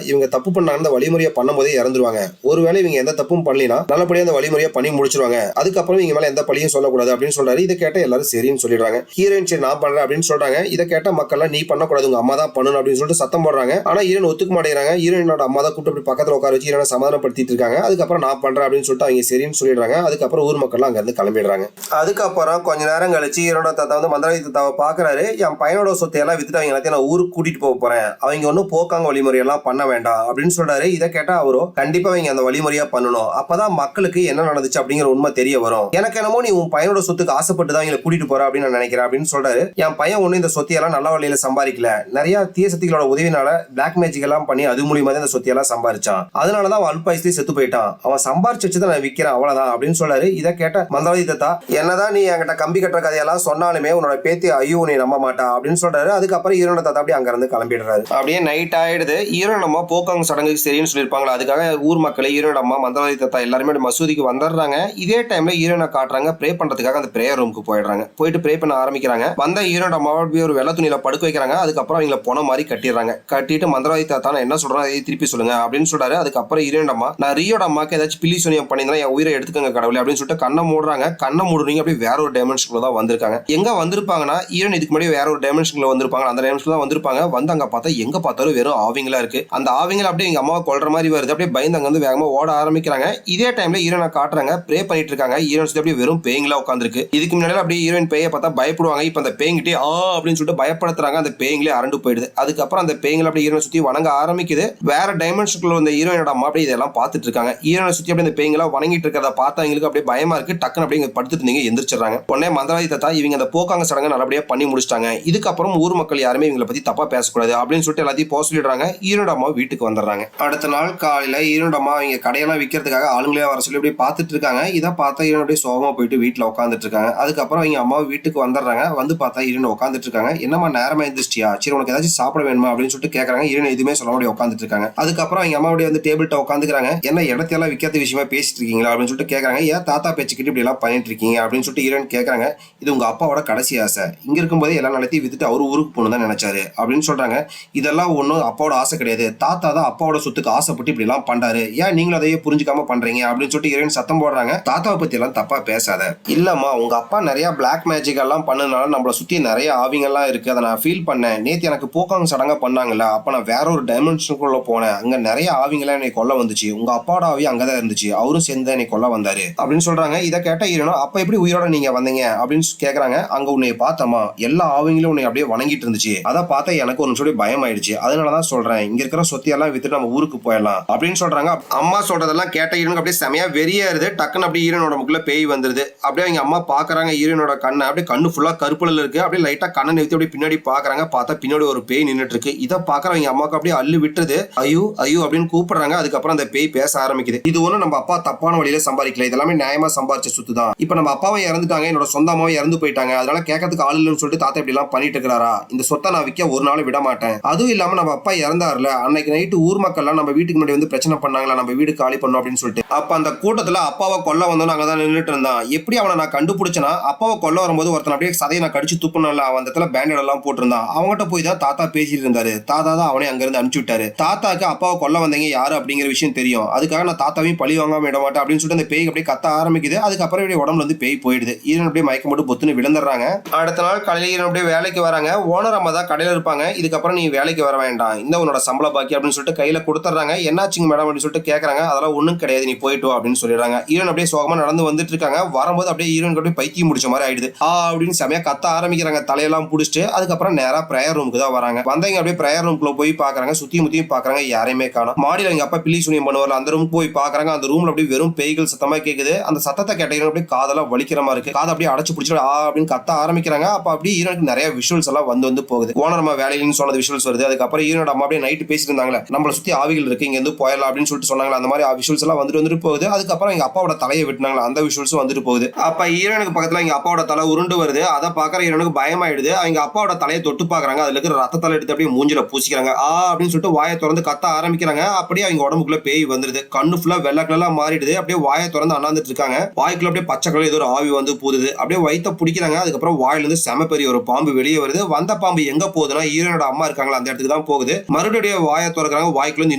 இவங்க தப்பு பண்ணாங்க, அந்த வழிமுறையா பண்ணும் போதே இறந்துருவாங்க. ஒருவேளை இவங்க எந்த தப்பும் பண்ணலினா நல்லபடியா அந்த வழிமுறையா பண்ணி முடிச்சிருவாங்க. அதுக்கப்புறம் இவங்க மேல எந்த பழியும் சொல்லக்கூடாது அப்படின்னு சொல்றாரு. இதை கேட்ட எல்லாரும் சரின்னு சொல்லிடுறாங்க. ஹீரோயின் சரி நான் பண்றேன் அப்படின்னு சொல்றாங்க. இதை கேட்ட மக்கள் நீ பண்ணக்கூடாது, உங்க அம்மா தான் பண்ணணும் அப்படின்னு சொல்லிட்டு சத்தம் போடுறாங்க. ஆனா ஹீரோயின் ஒத்துக்க மாட்டேங்கிறாங்க. ஹீரோயினோட அம்மா தான் கூப்பிட்டு பக்கத்துல உட்கார வச்சு ஹீரோனை சமாதானப்படுத்திட்டு இருக்காங்க. அதுக்கப்புறம் நான் பண்றேன் அப்படின்னு சொல்லிட்டு அவங்க சரின்னு சொல்லிடுறாங்க. அதுக்கப்புறம் ஊர் மக்கள் அங்க இருந்து கிளம்பிடுறாங்க. அதுக்கப்புறம் கொஞ்ச நேரம் கழிச்சு ஹீரோட தாத்தா வந்து மந்திரவாதி தாத்தாவை பாக்குறாரு. என் பையனோட சொத்தை எல்லாம் வித்துட்டு அவங்க எல்லாத்தையும் நான் ஊருக்கு கூட்டிட்டு போக போறேன், அவங்க ஒன்னும் போக்காங்க வழிமுறை எல்லாம் பண்ண வேண்டாம் அப்படின்னு சொல்றாரு. இதை கேட்டா அவரோ கண்டிப்பா அவங்க அந்த வழிமுறையா பண்ணணும், அப்பதான் மக்களுக்கு என்ன நடந்துச்சு அப்படிங்கிற உண்மை தெரிய வரும். எனக்கு என்னமோ நீ உன் பையனோட சொத்துக்கு ஆசைப்பட்டு தான் இவங்களை கூட்டிட்டு போற அப்படின்னு நான் நினைக்கிறேன் அப்படின்னு சொல்றாரு. என் பையன் ஒண்ணு இந்த சொத்தையெல்லாம் நல்ல வழியில சம்பாதிக்கல, நிறைய தீய சக்திகளோட உதவினால பிளாக் மேஜிக் எல்லாம் பண்ணி அது மூலியமா தான் இந்த சொத்தையெல்லாம் சம்பாதிச்சான், அதனாலதான் அவன் அல்ப வயசுலயே செத்து போயிட்டான், அவன் சம்பாரிச்சு வச்சுதான் நான் விற்கிறேன் அவ்வளவுதான் அப்படின்னு சொல்றாரு. இதை கேட்ட மந்திரவாதி தாத்தா என்னதான் நீ என்கிட்ட கம்பி கட்டுற கதையெல்லாம் சொன்னாலுமே உன்னோட பேத்தி ஐயோ நீ நம்ப மாட்டா அப்படின்னு சொல்றாரு. அதுக்கப்புறம் ஹீரோட தாத்தா அப்படியே அங்க இருந்து கிளம்பிடுறாரு. அப்படியே நைட் ஆயிடுது. ஹீரோன் அம்மா போக்காங்க சடங்குக்கு சரின்னு சொல்லியிருப்பாங்களா, அதுக்காக ஊர் மக்களை ஹீரோட அம்மா மந்திரவாதி தாத்தா எல்லாருமே மசூதிக்கு வந்துடுறாங்க. இதே டைம்ல ஹீரோனை காட்டுறாங்க ப்ரே பண்றதுக்காக அந்த பிரேயர் ரூமுக்கு போயிடுறாங்க. போயிட்டு ப்ரே பண்ண ஆரம்பிக்கிறாங்க. வந்த ஹீரோட அம்மாவை ஒரு வெள்ளை துணியில படுக்க வைக்கிறாங்க. அதுக்கப்புறம் அவங்கள போன மாதிரி கட்டிடுறாங்க. கட்டிட்டு மந்திரவாதி தாத்தா நான் என்ன சொல்றேன் அதை திருப்பி சொல்லுங்க அப்படின்னு சொல்றாரு. அதுக்கப்புறம் ஹீரோட அம்மா நான் ரியோட அம்மாக்கு ஏதாச்சும் பில்லி சூனியம் பண்ணியிருந்தா என் உயிரை எடுத்துக்கங்க கடவுளே அப்படின்னு சொல்லிட்டு கண்ணை மூடுறாங்க. கண்ணை மூடுறீங்க அப்படியே வேற ஒரு டைமென்ஷன்ல தான் வந்திருக்காங்க. எங்க வந்திருப்பாங்கன்னா ஹீரோன் இதுக்கு முன்னாடி வேற ஒரு டைமென்ஷன்ல வந்திருப்பாங்க. அந்த டைமென்ஷன்ல தான் வந்திருப்பாங்க. வந்து அங்க பார்த்தா எங்க பார்த்தாலும் வெறும் ஆவிங்களா இருக்கு. அந்த ஆவிங்களை அப்படியே எங்க அம்மாவை கொல்ற மாதிரி வருது. அப்படியே பயந்து அங்க வந்து வேகமா ஓட ஆரம்பிக்கிறாங்க. இதே டைம்ல ஹீரோனை காட்டுறாங்க ப்ரே பண்ணிட்டு இருக்காங்க. ஹீரோன் அப்படியே வெறும் பேய்களா உட்காந்துருக்கு. இதுக்கு முன்னாடி அப்படியே ஹீரோயின் பேயை பார்த்தா பயப்படுவாங்க. இப்ப அந்த பேய்கிட்டே அப்படின்னு சொல்லிட்டு பயப்படுத்துறாங்க. அந்த பேய்களே அரண்டு போயிடுது. அதுக்கப்புறம் அந்த பேய்களை அப்படியே ஹீரோனை சுத்தி வணங்க ஆரம்பிக்குது. வேற டைமென்ஷனுக்குள்ள வந்த ஹீரோயினோட அம்மா அப்படியே இதெல்லாம் பார்த்துட்டு இருக்காங்க. ஹீரோனை சுத்தி அப்படியே அந்த பேய்களா வணங்கிட்டு இருக்கிறத பார்த்தா அவங்களுக்கு அப்படியே பயமா இருக்கு. டக்குன்னு அப்படியே படுத்துட்டு நீங்க எந்திரிச்சிடறாங்க. உடனே மந்திரவாதி தாத்தா இவங்க அந்த போக்காங்க சடங்கை நல்லபடியா பண்ணி முடிச்சிட்டாங்க. இதுக்கப்புறம் ஊர் மக்கள் யாருமே இவங்களை பத்தி தப்பா பேசக்கூடாது அப்படின்னு சொல்லிட்டு எல்லாத்தையும் போக சொல்லிடுறாங்க. ஹீரோட அம்மா வீட்டுக்கு வந்துடுறாங்க. அடுத்த நாள் காலையில ஹீரோட அம்மா இங்க கடையெல்லாம் விற்கிறதுக்காக ஆளுங்களே வர சொல்லி இப்படி பார்த்துட்டு இருக்காங்க. இதை பார்த்தா ஹீரோன் அப்படியே சோகமா போயிட்டு வீட்டுல உட்காந்துட்டு இருக்காங்க. அதுக்கப்புறம் அவங்க அம்மா வீட்டுக்கு வந்துடுறாங்க. வந்து பார்த்தா ஹீரோன் உட்காந்துட்டு இருக்காங்க. என்னம்மா நேரமா எழுந்திரிச்சியா, சரி உனக்கு ஏதாச்சும் சாப்பிட வேணுமா அப்படின்னு சொல்லிட்டு கேட்கறாங்க. ஹீரோன் எதுவுமே சொல்ல முடியாது உட்காந்துட்டு இருக்காங்க. அதுக்கப்புறம் அவங்க அம்மாவுடைய வந்து டேபிள்கிட்ட உட்காந்துக்கிறாங்க. என்ன இடத்தையெல்லாம் விற்கிறது விஷயமா பேசிட்டு இருக்கீங்களா அப்படின்னு சொல்லிட்டு கேட்கறாங்க. ஏன் தாத்தா பேச்சுக்கிட்டு இப்படி எல்லாம் பண்ணிட்டு இருக்கீங்க அப்படின்னு சொல்லிட்டு ஹீரோன் கேட்கறாங்க. இது உங்க அப்பாவோட கடைசி ஆசை, இங்க இருக்கும்போது எல்லாம் நடத்தி வித்துட்டு அவரு ஊருக்கு போகணும் தான் நினைச்சாரு அப்படின்னு சொல்றாங்க. இதெல்லாம் ஒன்றும் அப்பாவோட ஆசை கிடையாது, தாத்தா தான் அப்பாவோட சொத்துக்கு ஆசைப்பட்டு இப்படி எல்லாம் பண்றாரு, ஏன் நீங்களும் அதையே புரிஞ்சுக்காம பண்றீங்க அப்படின்னு சொல்லிட்டு ஹீரோயின் சத்தம் போடுறாங்க. தாத்தாவை பத்தி எல்லாம் தப்பா பேசாத. இல்லம்மா, உங்க அப்பா நிறைய பிளாக் மேஜிக் எல்லாம் பண்ணனால நம்மளை சுத்தி நிறைய ஆவிங்கெல்லாம் இருக்கு, அதை நான் ஃபீல் பண்ணேன். நேத்து எனக்கு போக்காங்க சடங்கா பண்ணாங்கல்ல, அப்ப நான் வேற ஒரு டைமென்ஷனுக்குள்ள போனேன். அங்க நிறைய ஆவிங்கெல்லாம் என்னை கொல்ல வந்துச்சு. உங்க அப்பாவோட ஆவி அங்கதான் இருந்துச்சு, அவரும் சேர்ந்து என்னை கொல்ல வந்தாரு அப்படின்னு சொல்றாங்க. இதை கேட்ட ஹீரோனும் அப்ப எப்படி உயிரோட நீங்க வந்தீங்க அப்படின்னு கேக்குறாங்க. அங்க உன்னை பார்த்தமா எல்லா ஆவிங்களும் உன்னை அப்படியே வணங்கிட்டு இருந்துச்சு, அதை பார்த்தா எனக்கு ஒரு சொல்லி பயம் ஆயிடுச்சு, அதனாலதான் சொல்றேன் இங்க இருக்கிற சொத்தியெல்லாம் வித்துட்டு நம்ம ஊருக்கு போயிடலாம் அப்படின்னு சொல்றாங்க. அம்மா சொல்றதெல்லாம் கேட்ட ஹீரோனுக்கு அப்படியே செமையா வெறியா இருது. டக்குன்னு அப்படியே ஹீரோனோட முக்குள்ள பேய் வந்துருது. அப்படியே அவங்க அம்மா பாக்குறாங்க ஹீரோனோட கண்ணை, அப்படியே கண்ணு ஃபுல்லா கருப்புல இருக்கு. அப்படியே லைட்டா கண்ணை நிறுத்தி அப்படியே பின்னாடி பாக்குறாங்க. பார்த்தா பின்னாடி ஒரு பேய் நின்றுட்டு இருக்கு. இதை பாக்குறவங்க அம்மாவுக்கு அப்படியே அள்ளு விட்டுருது. ஐயோ ஐயோ அப்படின்னு கூப்பிடுறாங்க. அதுக்கப்புறம் அந்த பேய் பேச ஆரம்பிக்குது. இது ஒண்ணு நம்ம அப்பா தப்பான வழியில சம்பாதிக்கல, இதெல்லாமே நியாயமா சம்பாதிச்ச சொத்து தான். இப்ப நம்ம அப்பாவை இறந்துட்டாங்க, என்னோட சொந்த அம்மாவை இறந்து போயிட்டாங்க, அதனால கேட்கறதுக்கு ஆள் இல்லைன்னு சொல்லிட்டு தாத்தா இப்படி எல்லாம் பண்ணிட்டு இருக்கிறாரா, இந்த சொத்தை நான் விற்க ஒரு நாள் விட மாட்டேன். அதுவும் இல்லாம நம்ம அப்பா இறந்தாருல, அன்னைக்கு நைட்டு ஊர் மக்கள்லாம் நம்ம வீட்டுக்கு முன்னாடி வந்து பிரச்சனை பண்ணாங்களா, நம்ம வீடு காலி பண்ணோம் அப்படின்னு சொல்லிட்டு. அப்ப அந்த கூட்டத்துல அப்பாவை கொல்ல வந்தோம், அங்கதான் நின்றுட்டு இருந்தான். எப்படி அவனை நான் கண்டுபிடிச்சனா, அப்பாவை கொல்ல வரும்போது ஒருத்தன் அப்படியே சதையை நான் கடிச்சு துப்புனல, அவன் இடத்துல பேண்டட் எல்லாம் போட்டிருந்தான். அவங்ககிட்ட போய் தான் தாத்தா பேசிட்டு இருந்தாரு. தாத்தா தான் அவனை அங்க இருந்து அனுப்பிச்சு விட்டாரு. தாத்தாக்கு அப்பாவை கொல்ல வந்தீங்க யாரு அப்படிங்கிற விஷயம் தெரியும், அதுக்காக நான் தாத்தாவையும் பழி வாங்காம விட மாட்டேன் அப்படின்னு சொல்லிட்டு அந்த பேய் அப்படியே கத்த ஆரம்பிக்குது. அதுக்கப்புறம் இப்படி உடம்புல வந்து பேய் போயிடுது. ஈரன் அப்படியே மயக்கம் போட்டு பொத்துன்னு விழுந்துடுறாங்க. அடுத்த நாள் காலையில ஈரன் அப்படியே வேலைக்கு வராங்க. ஓனர் அம்மா தான் கடையில இருப்பாங்க. இதுக்கப்புறம் நீ வேலைக்கு வர வேண்டாம், இந்த உன்னோட சம்பள பாக்கி அப்படின்னு சொல்லிட்டு கையில கொடுத்துறாங்க. என்னாச்சுங்க மேடம் அப்படின்னு சொல்லிட்டு கேட்கறாங்க. அதெல்லாம் ஒண்ணும் கிடையாது, நீ போயிட்டு அப்படின்னு சொல்லிடுறாங்க. ஈரன் அப்படியே சோகமா நடந்து வந்துட்டு இருக்காங்க. வரும்போது அப்படியே ஈரன் அப்படியே பைத்தியம் முடிச்ச மாதிரி ஆயிடுது. அப்படின்னு செமையா கத்த ஆரம்பிக்கிறாங்க, தலையெல்லாம் புடிச்சிட்டு. அதுக்கப்புறம் நேரா பிரேயர் ரூமுக்கு தான் வராங்க. வந்தவங்க அப்படியே பிரேயர் ரூம்குள்ள போய் பாக்குறாங்க. சுத்தியும் முத்தியும் பாக்குறாங்க, யாரையுமே காணோம். மாடியில எங்க அப்பா பில்லி சுனியம் பண்ணுவார்ல, அந்த ரூமுக்கு போய் பாக்குறாங்க. அந்த ரூம்ல அப்படியே வெறும் பேய்கள் சத்தமா கேக்குது. அந்த சத்தத்தை கேட்ட அப்படியே காதெல்லாம் வலிக்கிற மாதிரி இருக்கு. காதை அப்படியே அடைச்சு பிடிச்சிட்டு அப்படின்னு கத்த ஆரம்பிக்கிறாங்க. அப்ப அப்படியே ஈரனுக்கு நிறைய விஷுவல்ஸ் எல்லாம் வந்து போகுது. ஓனர் அம்மா வேலையின்னு சொன்னது விஷுவல்ஸ் வருது. அதுக்கப்புறம் ஈரனோட அம்மா அப்படியே நைட்டு பேசிட்டு இருந்தாங்களே, நம்மளை சுத்தி ஆவிகள் இருக்கு, இங்க இருந்து போயிடலாம் அப்படின்னு சொல்லிட்டு சொன்னாங்களா, அந்த மாதிரி விஷுவல்ஸ் எல்லாம் வந்துட்டு போகுது. அதுக்கப்புறம் எங்க அப்பாவோட தலையை வெட்டினாங்களா, அந்த விஷுவல்ஸும் வந்துட்டு போகுது. அப்ப ஈரனுக்கு பக்கத்துல எங்க அப்பாவோட தலை உருண்டு வருது. அதை பாக்குற ஈரனுக்கு பயமாயிடுது. அவங்க அப்பாவோட தலையை தொட்டு பாக்குறாங்க. அதுல இருக்கிற ரத்தத்தால எடுத்து அப்படியே மூஞ்சில பூசிக்கிறாங்க. அப்படின்னு சொல்லிட்டு வாயை திறந்து கத்த ஆரம்பிக்கிறாங்க. அப்படியே அவங்க உடம்புக்குள்ள பேய் வந்துருது. கண்ணு ஃபுல்லா வெள்ளை கலரா மாறிடுது. அப்படியே வாயை திறந்து அண்ணாந்துட்டு இருக்காங்க. வாய்க்குள்ள அப்படியே பச்சை கலர் ஏதோ ஒரு ஆவி வந்து போகுது. அப்படியே வயித்தை பிடிக்கிறாங்க. அதுக்கப்புறம் வாயில இருந்து செம பெரிய ஒரு பாம்பு வெளியே வருது. வந்த பாம்பு எங்க போகுதுன்னா ஈரனோட அம்மா இருக்காங்களா அந்த இடத்துக்கு தான் போகுது. மறுபடியும் வாயை திறக்கிறாங்க. வாய்க்குள்ள இருந்து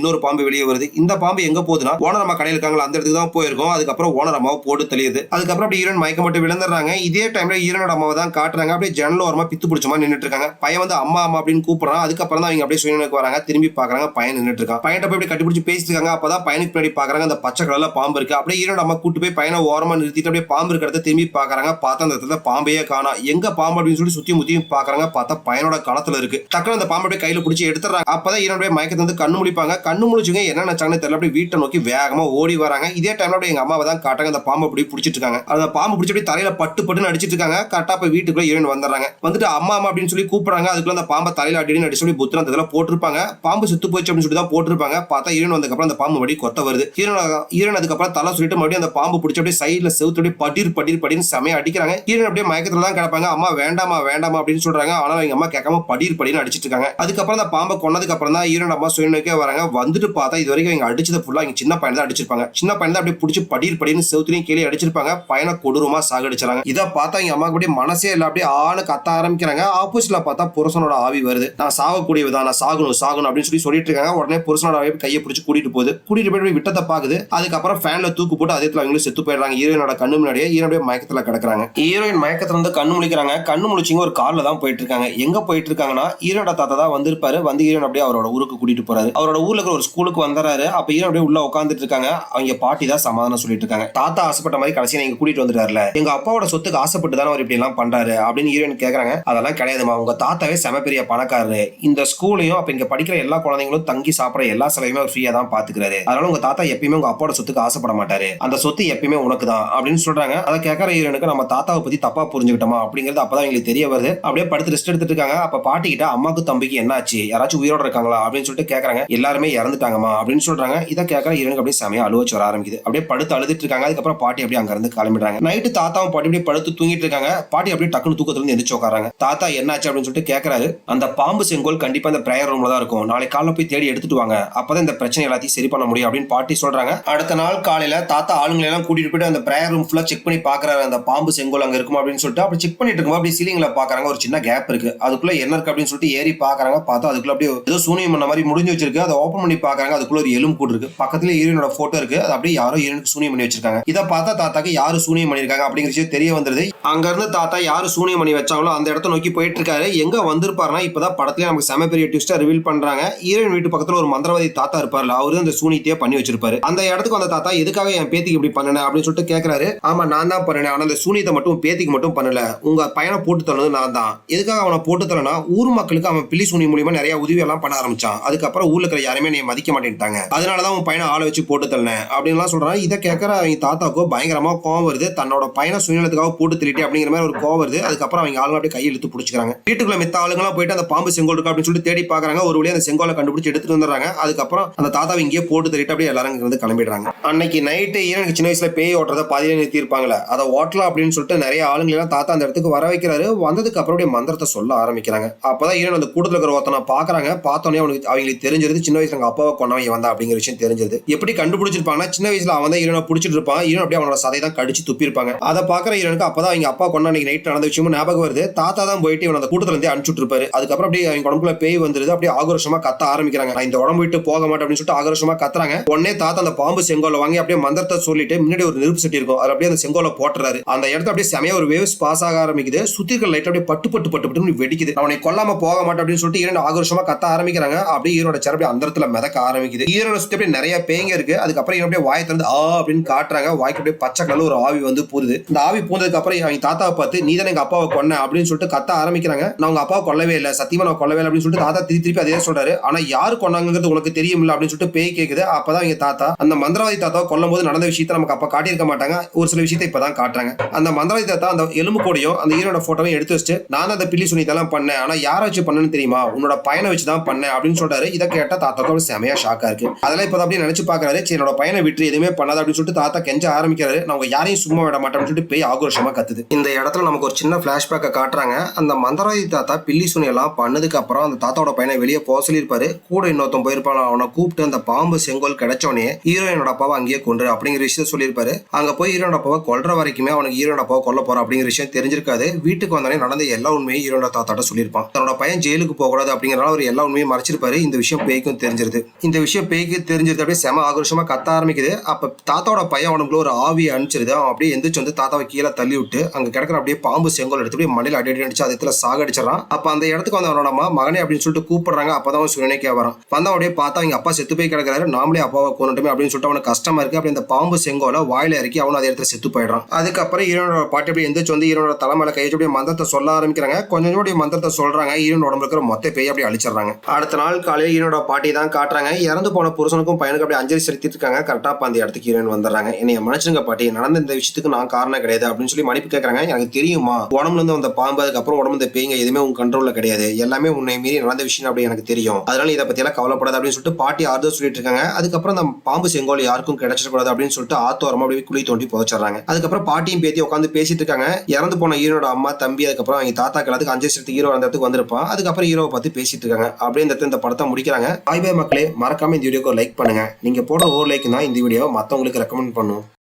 இன்னொரு பாம்பு வெளியே வருது. இந்த பாம்பு எங்க போகுதுன்னா ஓனர் அம்மா கடையில் இருக்காங்களா அந்த இடத்துக்கு தான் போயிருக்கும். அதுக்கப்புறம் ஓனர் அம்மாவை போட்டு தெளியுது. அதுக்கப்புறம் அப்படி ஈரன் மயக்கம் மட்டும் விழுந்துடுறாங்க. இதே டைம்ல ஈரனோட அம்மாவை தான் காட்டுறாங்க. அப்படியே ஜன்னல் ஓரமா பித்து பிடிச்ச மாதிரி நின்றுட்டு இருக்காங்க. பையன் வந்து அம்மா அம்மா அப்படின்னு கூப்பிடுறான். அதுக்கப்புறம் தான் அவங்க அப்படியே சுயனுக்கு வராங்க. திரும்பி பாக்குறாங்க, பையன் நின்றுட்டு இருக்கான். பையன் போய் கட்டி பிடிச்சி பேசிட்டு இருக்காங்க. அப்பதான் பையனுக்கு பின்னாடி பாக்குறாங்க, அந்த பச்சை கலர்ல பாம்பு இருக்கு. அப்படியே ஈரனோட அம்மா கூட்டு போய் பையனை ஓரமா நிறுத்திட்டு அப்படியே பாம்பு இருக்கிறத திரும்பி பாக்குறாங்க. பார்த்தா அந்த இடத்துல பாம்பையே காணோம். எங்க பாம்பு அப்படின்னு சொல்லி சுத்தி முத்தியும் பாக்குறாங்க. பார்த்தா பையனோட களத்துல இருக்கு. டக்குனு அந்த பாம்பை அப்படியே கையில பிடிச்சி எடுத்துறாங்க. அப்பதான் ஈரன் அப்படியே மயக்கத்தை வந்து கண்ணு முழிப்பாங்க. கண்ணு முழிச்சுங்க என்ன நினைச்சாங்கன்னு தெரியல. அப்படியே வீட்டை நோக்கி வேகமா ஓடி வராங்க. இதே டைம்ல அப்படியே எங்க அம்மாவை தான் காட்டாங்க. அந்த பாம்பை அப்படி பிடிச்சிட்டு இருக்காங்க. அந்த பாம்பு பிடிச்சி அப்படியே தலையில பட்டு பட்டுன்னு அடிச்சிட்டு இருக்காங்க. கரெக்டா போய் வீட்டுக்குள்ள ஈரன் வந்துடுறாங்க. வந்துட்டு அம்மா அம்மா அப்படின்னு சொல்லி கூப்பிடுறாங்க. அதுக்குள்ள அந்த பாம்பை தலையில அடின்னு அடிச்சு சொல்லி புத்திரம் அதெல்லாம் போட்டிருப்பாங்க. பாம்பு செத்து போச்சு அப்படின்னு சொல்லி தான் போட்டிருப்பாங்க. பார்த்தா ஈரன் வந்ததுக்கப்புறம் அந்த பாம்பு மறுபடியும் கொத்த வருது. ஈரன் அதுக்கப்புறம் தலை சொல்லிட்டு மறுபடியும் அந்த பாம்பு பிடிச்சி அப்படியே சைட்ல செவுத்து அப்படியே படின்னு செமையா அடிக்கிறாங்க. ஈரன் அப்படியே மயக்கத்துல தான் கிடப்பாங்க. அம்மா வேண்டாமா வேண்டாமா அப்படின்னு சொல்றாங்க. ஆனா எங்க அம்மா கேட்காம படின்னு அடிச்சிட்டு இருக்காங்க. அதுக்கப்புறம் அந்த பாம்பை கொன்னதுக்கு அப்புறம் தான் ஈரன் அம்மா சுயனுக்கே வராங்க. வந்துட்டு பார்த்தா இது வரைக்கும் இங்க அடிச்சது ஃபுல்லா இங்க சின்ன பையன் தான் அடிச்சிருப்பாங்க. சின்ன பையன் தான் அப்படியே பிடிச்சி படின்னு செவுத்துலையும் கீழே அடிச்சிருப்பாங்க. பையனை கொடூரமா சாகடிச்சாங்க. இதை பார்த்தா எங்க அம்மாக்கு அப்படியே மனசே இல்லை. அப்படியே ஆணு கத்த ஆரம்பிக்கிறாங்க. ஆப்போசிட்ல பார்த்தா புருஷனோட ஆவி வருது. நான் சாகக்கூடியதான், நான் சாகணும் அப்படின்னு சொல்லிட்டு இருக்காங்க. உடனே புருஷனோட ஆவி கையை பிடிச்சி கூட்டிட்டு போய் விட்டத்தை பாக்குது. அதுக்கப்புறம் ஃபேன்ல தூக்கு போட்டு அதே அவங்களும் செத்து போயிடுறாங்க. ஹீரோயினோட கண்ணு முன்னாடியே ஹீரோடைய மயக்கத்துல கிடக்குறாங்க. ஹீரோயின் மயக்கத்துல இருந்து கண்ணு முழிக்கிறாங்க. கண்ணு முழிச்சிங்க ஒரு கார்ல தான் போயிட்டு இருக்காங்க. எங்க போயிட்டு இருக்காங்கன்னா ஹீரோட தாத்தா தான் வந்திருப்பாரு. வந்து ஹீரோயின் அப்படியே அவரோட ஊருக்கு கூட்டிட்டு போறாரு. அவரோட ஊர்ல இருக்கிற ஒரு ஸ்கூலுக்கு வந்துறாரு. அப்ப ஹீரோ அப்படியே உள்ள உட்காந்துட்டு இருக்காங்க. அவங்க பாட்டி தான் சமாதானம் சொல்லிட்டு இருக்காங்க. தாத்தா ஆசைப்பட்ட மாதிரி கடைசியா நீங்க கூட்டிட்டு வந்துட்டாருல, எங்க அப்பாவோட சொத்துக்கு ஆசைப்பட்டு தானே அவர் இப்படி எல்லாம் பண்றாரு அப்படின்னு ஹீரோயின் கேக்குறாங்க. அதெல்லாம் கிடையாதுமா, உங்க தாத்தாவே செம பெரிய பணக்காரரு. இந்த ஸ்கூலையும் அப்ப இங்க படிக்கிற எல்லா குழந்தைங்களும் தங்கி சாப்பிட எல்லா செலவுமே அவர் ஃப்ரீயா தான் பாத்துக்கிறாரு. அதனால உங்க தாத்தா எப்பயுமே உங்க அப்பாவோட சொத்துக்கு ஆசைப்பட மாட்டாரு. அந்த சொத்து எப்பயுமே உனக்கு தான் அப்படின்னு சொல்றாங்க. அதை கேட்கற ஹீரோனுக்கு நம்ம தாத்தாவை பத்தி தப்பா புரிஞ்சுக்கிட்டோமா அப்படிங்கறது அப்பதான் எங்களுக்கு தெரிய வருது. அப்படியே படுத்து ரெஸ்ட் எடுத்துட்டு இருக்காங்க. அப்ப பாட்டி கிட்ட அம்மாக்கு தம்பிக்கு என்னாச்சு, யாராச்சும் உயிரோட இருக்காங்களா அப்படின்னு சொல்லிட்டு கேக்குறாங்க. எல்லாருமே இறந்துட்டாங்கம்மா அப்படின்னு சொல்றாங்க. இதை கேட்கற ஹீரோனுக்கு அப்படியே செமையா அழுவச்சு வர ஆரம்பிக்குது. அப்படியே படுத்து அழுதுட்டு இருக்காங்க. அதுக்கப்புறம் பாட்டி அப்படியே அங்க இருந்து கிளம்பிடுறாங்க. நைட்டு தாத்தாவும் பாட்டி அப்படியே படுத்து தூங்கிட்டு இருக்காங்க. பாட்டி அப்படியே டக்குனு தூக்கத்துல இருந்து எந்திரிச்சு உட்காராங்க. தாத்தா என்னாச்சு அப்படின்னு சொல்லிட்டு கேட்கறாரு. அந்த பாம்பு செங்கோல் கண்டிப்பா இந்த பிரேயர் ரூம்ல தான் இருக்கும், நாளை காலைல போய் தேடி எடுத்துட்டு வாங்க, அப்பதான் இந்த பிரச்சனை எல்லாத்தையும் சரி பண்ண முடியும் அப்படின்னு பாட்டி சொல்றாங்க. அடுத்த நாள் காலையில தாத்தா ஆளுங்களை எல்லாம் கூட்டிட்டு போயிட்டு அந்த பிரேயர் ரூம் ஃபுல்லா செக் பண்ணி பாக்குறாரு. அந்த பாம்பு செங்கோல் அங்க இருக்கும் அப்படின்னு சொல்லிட்டு அப்படி செக் பண்ணிட்டு இருக்கும். அப்படி சீலிங்ல பாக்குறாங்க ஒரு சின்ன கேப் இருக்கு. அதுக்குள்ள என்ன இருக்கு அப்படின்னு சொல்லிட்டு ஏறி பாக்குறாங்க. பார்த்தா அதுக்குள்ள அப்படியே ஏதோ சூனியம் பண்ண மாதிரி முடிஞ்சு வச்சிருக்கு. அதை ஓபன் பண்ணி பாக்குறாங்க. அதுக்குள்ள ஒரு எலும்பு கூடு இருக்கு. பக்கத்துல ஹீரோனோட போட்டோ இருக்கு. அது அப்படியே யாரோ ஹீரோனுக்கு சூனியம் பண்ணி வச்சிருக்காங்க. இதை பார்த்தா தாத்தாக்கு யாரு சூனியம் பண்ணிருக்காங்க அப்படிங்கிற விஷயம் தெரிய வந்துருது. அங்க இருந்து தாத்தா யாரு சூனியம் பண்ணி வச்சாங்களோ அந்த இடத்த நோக்கி போயிட்டு இருக்காரு. எங்க வந்திருப்பாருன்னா இப்பதான் படத்துல நமக்கு செம பெரிய ட்விஸ்டா ரிவீல் பண்றாங்க. ஹீரோயின் வீட்டு பக்கத்துல ஒரு மந்திரவாதி தாத்தா இருப்பார்ல, அவரு அந்த சூனியத்தையே பண்ணி வச்சிருப்பாரு. அந்த இடத்துக்கு வந்த தாத்தா எதுக்காக என் பேத்திக்கு இப்படி பண்ணன அப்படின்னு சொல்லிட்டு கேட்கறாரு. ஆமா நான் தான் பண்ணேன், ஆனா அந்த சூனியத்தை மட்டும் பேத்திக்கு மட்டும் பண்ணல, உங்க பையனை போட்டு தள்ளது நான் தான். எதுக்காக அவனை போட்டு தள்ளனா ஊர் மக்களுக்கு அவன் பில்லி சூனியம் மூலியமா நிறைய உதவி எல்லாம் பண்ண ஆரம்பிச்சான். அதுக்கப்புறம் ஊர்ல இருக்கிற யாருமே நீ மதிக்க மாட்டேன்ட்டாங்க, அதனாலதான் உன் பையனை ஆளை வச்சு போட்டு தள்ளனேன் அப்படின்னு சொல்றான். இதை கேட்கற அவங்க தாத்தாக்கோ பயங்கரமா கோவம் வருது. தன்னோட பையனை சுயநலத்துக்காக போட்டு தள்ளிட்டு அப்படிங்கிற மாதிரி ஒரு கோவம் வருது. அதுக்கப்புறம் அவங்க ஆளுங்க அப்படியே கையை இழுத்து பிடிச்சிக்கிறாங்க. வீட்டுக்குள்ள மித்த ஆளுங்கெல்லாம் போயிட்டு அந்த பாம்பு செங்கோல் இருக்கு அப்படின்னு சொல்லிட்டு தேடி பாக்குறாங்க. ஒரு வழியா அந்த செங்கோலை கண்டுபிடிச்சு எடுத்துட்டு வந்துடுறாங்க. அதுக்கப்புறம் அந்த தாத்தாவை இங்கேயே போட்டு தள்ளிட்டு அப்படியே எல்லாரும் இங்க வந்து கிளம்பிடுறாங்க. அன்னைக்கு நைட்டு எனக்கு சின்ன வயசுல பேய் ஓட்டுறத பாதியில நிறுத்தி இருப்பாங்களே, அதை ஓட்டலாம் அப்படின்னு சொல்லிட்டு நிறைய ஆளுங்க எல்லாம் தாத்தா அந்த இடத்துக்கு வர வைக்கிறாரு. வந்ததுக்கு அப்புறம் அப்படியே மந்திரத்தை சொல்ல ஆரம்பிக்கிறாங்க. அப்பதான் ஈரன் அந்த கூட்டத்துல இருக்கிற ஒருத்தனை பாக்குறாங்க. பார்த்தோன்னே அவங்களுக்கு தெரிஞ்சிருது சின்ன வயசுல எங்க அப்பாவை கொண்டவன் வந்தா அப்படிங்கிற விஷயம் தெரிஞ்சது. எப்படி கண்டுபிடிச்சிருப்பாங்கன்னா சின்ன வயசுல அவன் தான் ஈரனை பிடிச்சிட்டு இருப்பான். ஈரன் அப்படியே அவனோட சதை தான் கடிச்சு துப்பி இருப்பாங்க. அதை பாக்குற ஈரனுக்கு அப்பதான் அவங்க அப்பா கொண்டா அன்னைக்கு நைட் நடந்த விஷயமும் ஞாபகம் வருது. தாத்தா தான் போயிட்டு இவன் அந்த கூட்டத்துல இருந்து அனுப்பிச்சுட்டு இருப்பாரு. அதுக்கப்புறம் அப்படியே அவங்க உடம்புல பேய் வந்துருது. அப்படியே ஆக்ரோஷமா கத்த ஆரம்பிக்கிறாங்க. நான் இந்த உடம்பு விட்டு போக மாட்டேன் அப்படின்னு சொல்லிட்டு ஆக்ரோஷமா கத்துறாங்க. உடனே தாத்தா அந்த பாம்பு செங்கோலை வாங்கி அப்படியே மந்திரத்தை சொல்லிட்டு முன்னாடி ஒரு நெருப்பு சட்டி இருக்கும், அது அப்படியே அந்த செங்கோலை போட்டுறாரு. அந்த இடத்துல அப்படியே செமையா ஒரு வேவ்ஸ் பாஸ் ஆக ஆரம்பிக்குது. சுத்தி இருக்கிற லைட் அப்படியே பட்டு பட்டு பட்டு பட்டு வெடிக்குது. அவனை கொல்லாம போக மாட்டேன் அப்படின்னு சொல்லிட்டு ஈரன் ஆக்ரோஷமா கத்த ஆரம்பிக்கிறாங்க. அப்படியே ஈரோட சேர் அப்படியே அந்த இடத்துல மிதக்க ஆரம்பிக்குது. ஈரோட சுத்தி அப்படியே நிறைய பேய்ங்க இருக்கு. அதுக்கப்புறம் ஈரன் அப்படியே வாயை திறந்து ஆ அப்படின்னு காட்டுறாங்க. வாய்க்கு அப்படியே பச்சை கலர் ஒரு ஆவி வந்து போகுது. இந்த ஆவி போனதுக்கு அப்புறம் அவங்க தாத்தாவை பார்த்து நீ தானே எங்க அப்பாவை கொன்ன அப்படின்னு சொல்லிட்டு கத்த ஆரம்பிக்கிறாங்க. நான் உங்க அப்பாவை கொல்லவே இல்லை, சத்தியமா நான் கொல்லவே இல்லை அப்படின்னு சொல்லிட்டு தாத்தா திருப்பி அதே சொல்றாரு. ஆனா யாரு கொண்டாங்கிறது உனக்கு தெரியும் இல்ல அப்படின்னு சொல்லிட்டு பேய் கேக்குது. அப்பதான் அவங்க தாத்தா அந்த மந்திரவாதி தாத்தாவை கொல்லும் போது நடந்த விஷயத்தை நமக்கு அப்ப காட்டியிருக்க மாட்டாங்க, ஒரு சில விஷயத்தை இப்பதான் காட்டுறாங்க. அந்த மந்திரவாதி தாத்தா அந்த எலும்பு கூடையும் அந்த ஹீரோட போட்டோவையும் எடுத்து வச்சுட்டு நான் அந்த பில்லி சுனிதெல்லாம் பண்ணேன், ஆனா யாரை வச்சு பண்ணேன்னு தெரியுமா, உன்னோட பையனை வச்சு தான் பண்ணேன் அப்படின்னு சொல்றாரு. இதை கேட்டா தாத்தாக்கு செமையா ஷாக்கா இருக்கு. அதெல்லாம் இப்ப அப்படியே நினைச்சு பாக்குறாரு. சரி என்னோட பையனை விட்டு எதுவுமே பண்ணாத அப்படின்னு சொல்லிட்டு தாத்தா கெஞ்ச ஆரம்பிக்கிறாரு. நான் யாரையும் சும்மா விட மாட்டேன்னு சொல்லிட்டு பேய் ஆக்ரோஷமா கத்துது. இந்த இடத்துல நமக்கு ஒரு சின்ன பிளாஷ்பேக்கை காட்டுறாங்க. அந்த மந்திரவாதி தாத்தா பில்லி சுனியெல்லாம் பண்ணதுக்கு அப்புறம் அந்த தாத்தாவோட பையனை வெளியே போக சொல்லியிருப்பாரு. கூட இன்னொருத்தன் போயிருப்பான். அவனை கூப்பிட்டு அந்த பாம்பு செங்கோல் கிடைச்சோடனே ஹீரோயினோட அப்பாவை அங்கேயே கொண்டு அப்படிங்கிற விஷயம் சொல்லியிருப்பாரு. அங்க போய் ஹீரோனோட அப்பாவை கொல்ற வரைக்குமே அவனுக்கு ஹீரோனோட அப்பாவை கொல்ல போற அப்படிங்கிற விஷயம் தெரிஞ்சிருக்காது. வீட்டுக்கு வந்தோடனே நடந்த எல்லா உண்மையும் ஹீரோட தாத்தாட்ட சொல்லியிருப்பான். தன்னோட பையன் ஜெயிலுக்கு போக கூடாது அப்படிங்கறனால அவர் எல்லா உண்மையும் மறைச்சிருப்பாரு. இந்த விஷயம் பேய்க்கும் தெரிஞ்சிருது. இந்த விஷயம் பேய்க்கு தெரிஞ்சிருது. அப்படியே செம ஆக்ரோஷமா கத்த ஆரம்பிக்குது. அப்ப தாத்தாவோட பையன் அவனுக்குள்ள ஒரு ஆவியை அனுப்பிச்சிருது. அவன் அப்படியே எந்திரிச்சு வந்து தாத்தாவை கீழே தள்ளி விட்டு அங்க கிடக்கிற அப்படியே பாம்பு செங்கோல் எடுத்து அப்படியே மண்ணில் அடி அடிச்சு அது இடத்துல சாகடிச்சிடறான். அப்ப அந்த இடத்துக்கு வந்து அவனோட மகனே அப்படின்னு சொல்லிட்டு கூப்பிடுறாங்க. அப்பதான் சுரணிக்கே வரான். வந்தா அப்படியே பார்த்தா அவங்க அப்பா செத்து போய் கிடக்குறாரு. நாமளே அப்பாவை கொண்டுட்டுமே அப்படின்னு சொல்லிட்டு அவனுக்கு கஷ்டமா இருக்கு. அப்படி அந்த பாம்பு செங்கோலை வாயில இறக்கி அவனும் அதே இடத்துல செத்து போயிடுறான். அதுக்கப்புறம் ஹீரோனோட பாட்டி அப்படியே எந்திரிச்சு வந்து ஹீரோனோட தலைமையில கையை அப்படியே மந்திரத்தை சொல்ல ஆரம்பிக்கிறாங்க. கொஞ்சம் அப்படியே மந்திரத்தை சொல்றாங்க. ஹீரோன் உடம்புல இருக்கிற மொத்த பேய் அப்படியே அழிச்சிடறாங்க. அடுத்த நாள் காலையில் ஹீரோனோட பாட்டி தான் காட்டுறாங்க. இறந்து போன புருஷனுக்கும் பையனுக்கு அப்படியே அஞ்சலி செலுத்திட்டு இருக்காங்க. கரெக்டா அந்த இடத்துக்கு ஹீரோன் வந்துடுறாங்க. என்னைய மன்னிச்சுங்க பாட்டி, நடந்த இந்த விஷயத்துக்கு நான் காரணம் கிடையாது அப்படின்னு சொல்லி மன்னிப்பு கேட்கறாங்க. எனக்கு தெரியுமா உடம்புல இருந்து வந்த பாம்பு அதுக்கப்புறம் உடம்பு இந்த பேய்ங்க எதுவுமே உங்க கண்ட்ரோல்ல கிடையாது, எல்லாமே உன்னை மீறி நடந்த விஷயம் அப்படி எனக்கு தெரியும், அதனால இதை பத்தி எல்லாம் கவலைப்படாது அப்படின்னு சொல்லிட்டு பாட்டி ஆறுதல் சொல்லிட்டு இருக்காங்க. அதுக்கப்புறம் அந்த பாம்பு செங்கோல் யாருக்கும் கிடைச்சிடக்கூடாது அப்படின்னு சொல்லிட்டு ஆத்தோரமா அப்படியே குழி தோண்டி புதைச்சிடறாங்க. அதுக்கப்புறம் பாட்டியும் பேத்தி உட்காந்து பேசிட்டு இருக்காங்க. இறந்து போன ஹீரோட அம்மா தம்பி அதுக்கப்புறம் அவங்க தாத்தா எல்லாத்துக்கு அஞ்சலி செலுத்தி ஹீரோ அந்த இடத்துக்கு வந்திருப்பான். அதுக்கப்புறம் ஹீரோவை பார்த்து பேசிட்டு இருக்காங்க. அப்படியே இந்த படத்தை முடிக்கிறாங்க. பாய் பாய் மக்களே, மறக்காம இந்த வீடியோக்கு லைக் பண்ணுங்க. நீங்க போடுற ஒரு லைக் தான் இந்த வீடியோ மத்தவங்களுக்கு ரெக்கமெண்ட் பண்ணும்.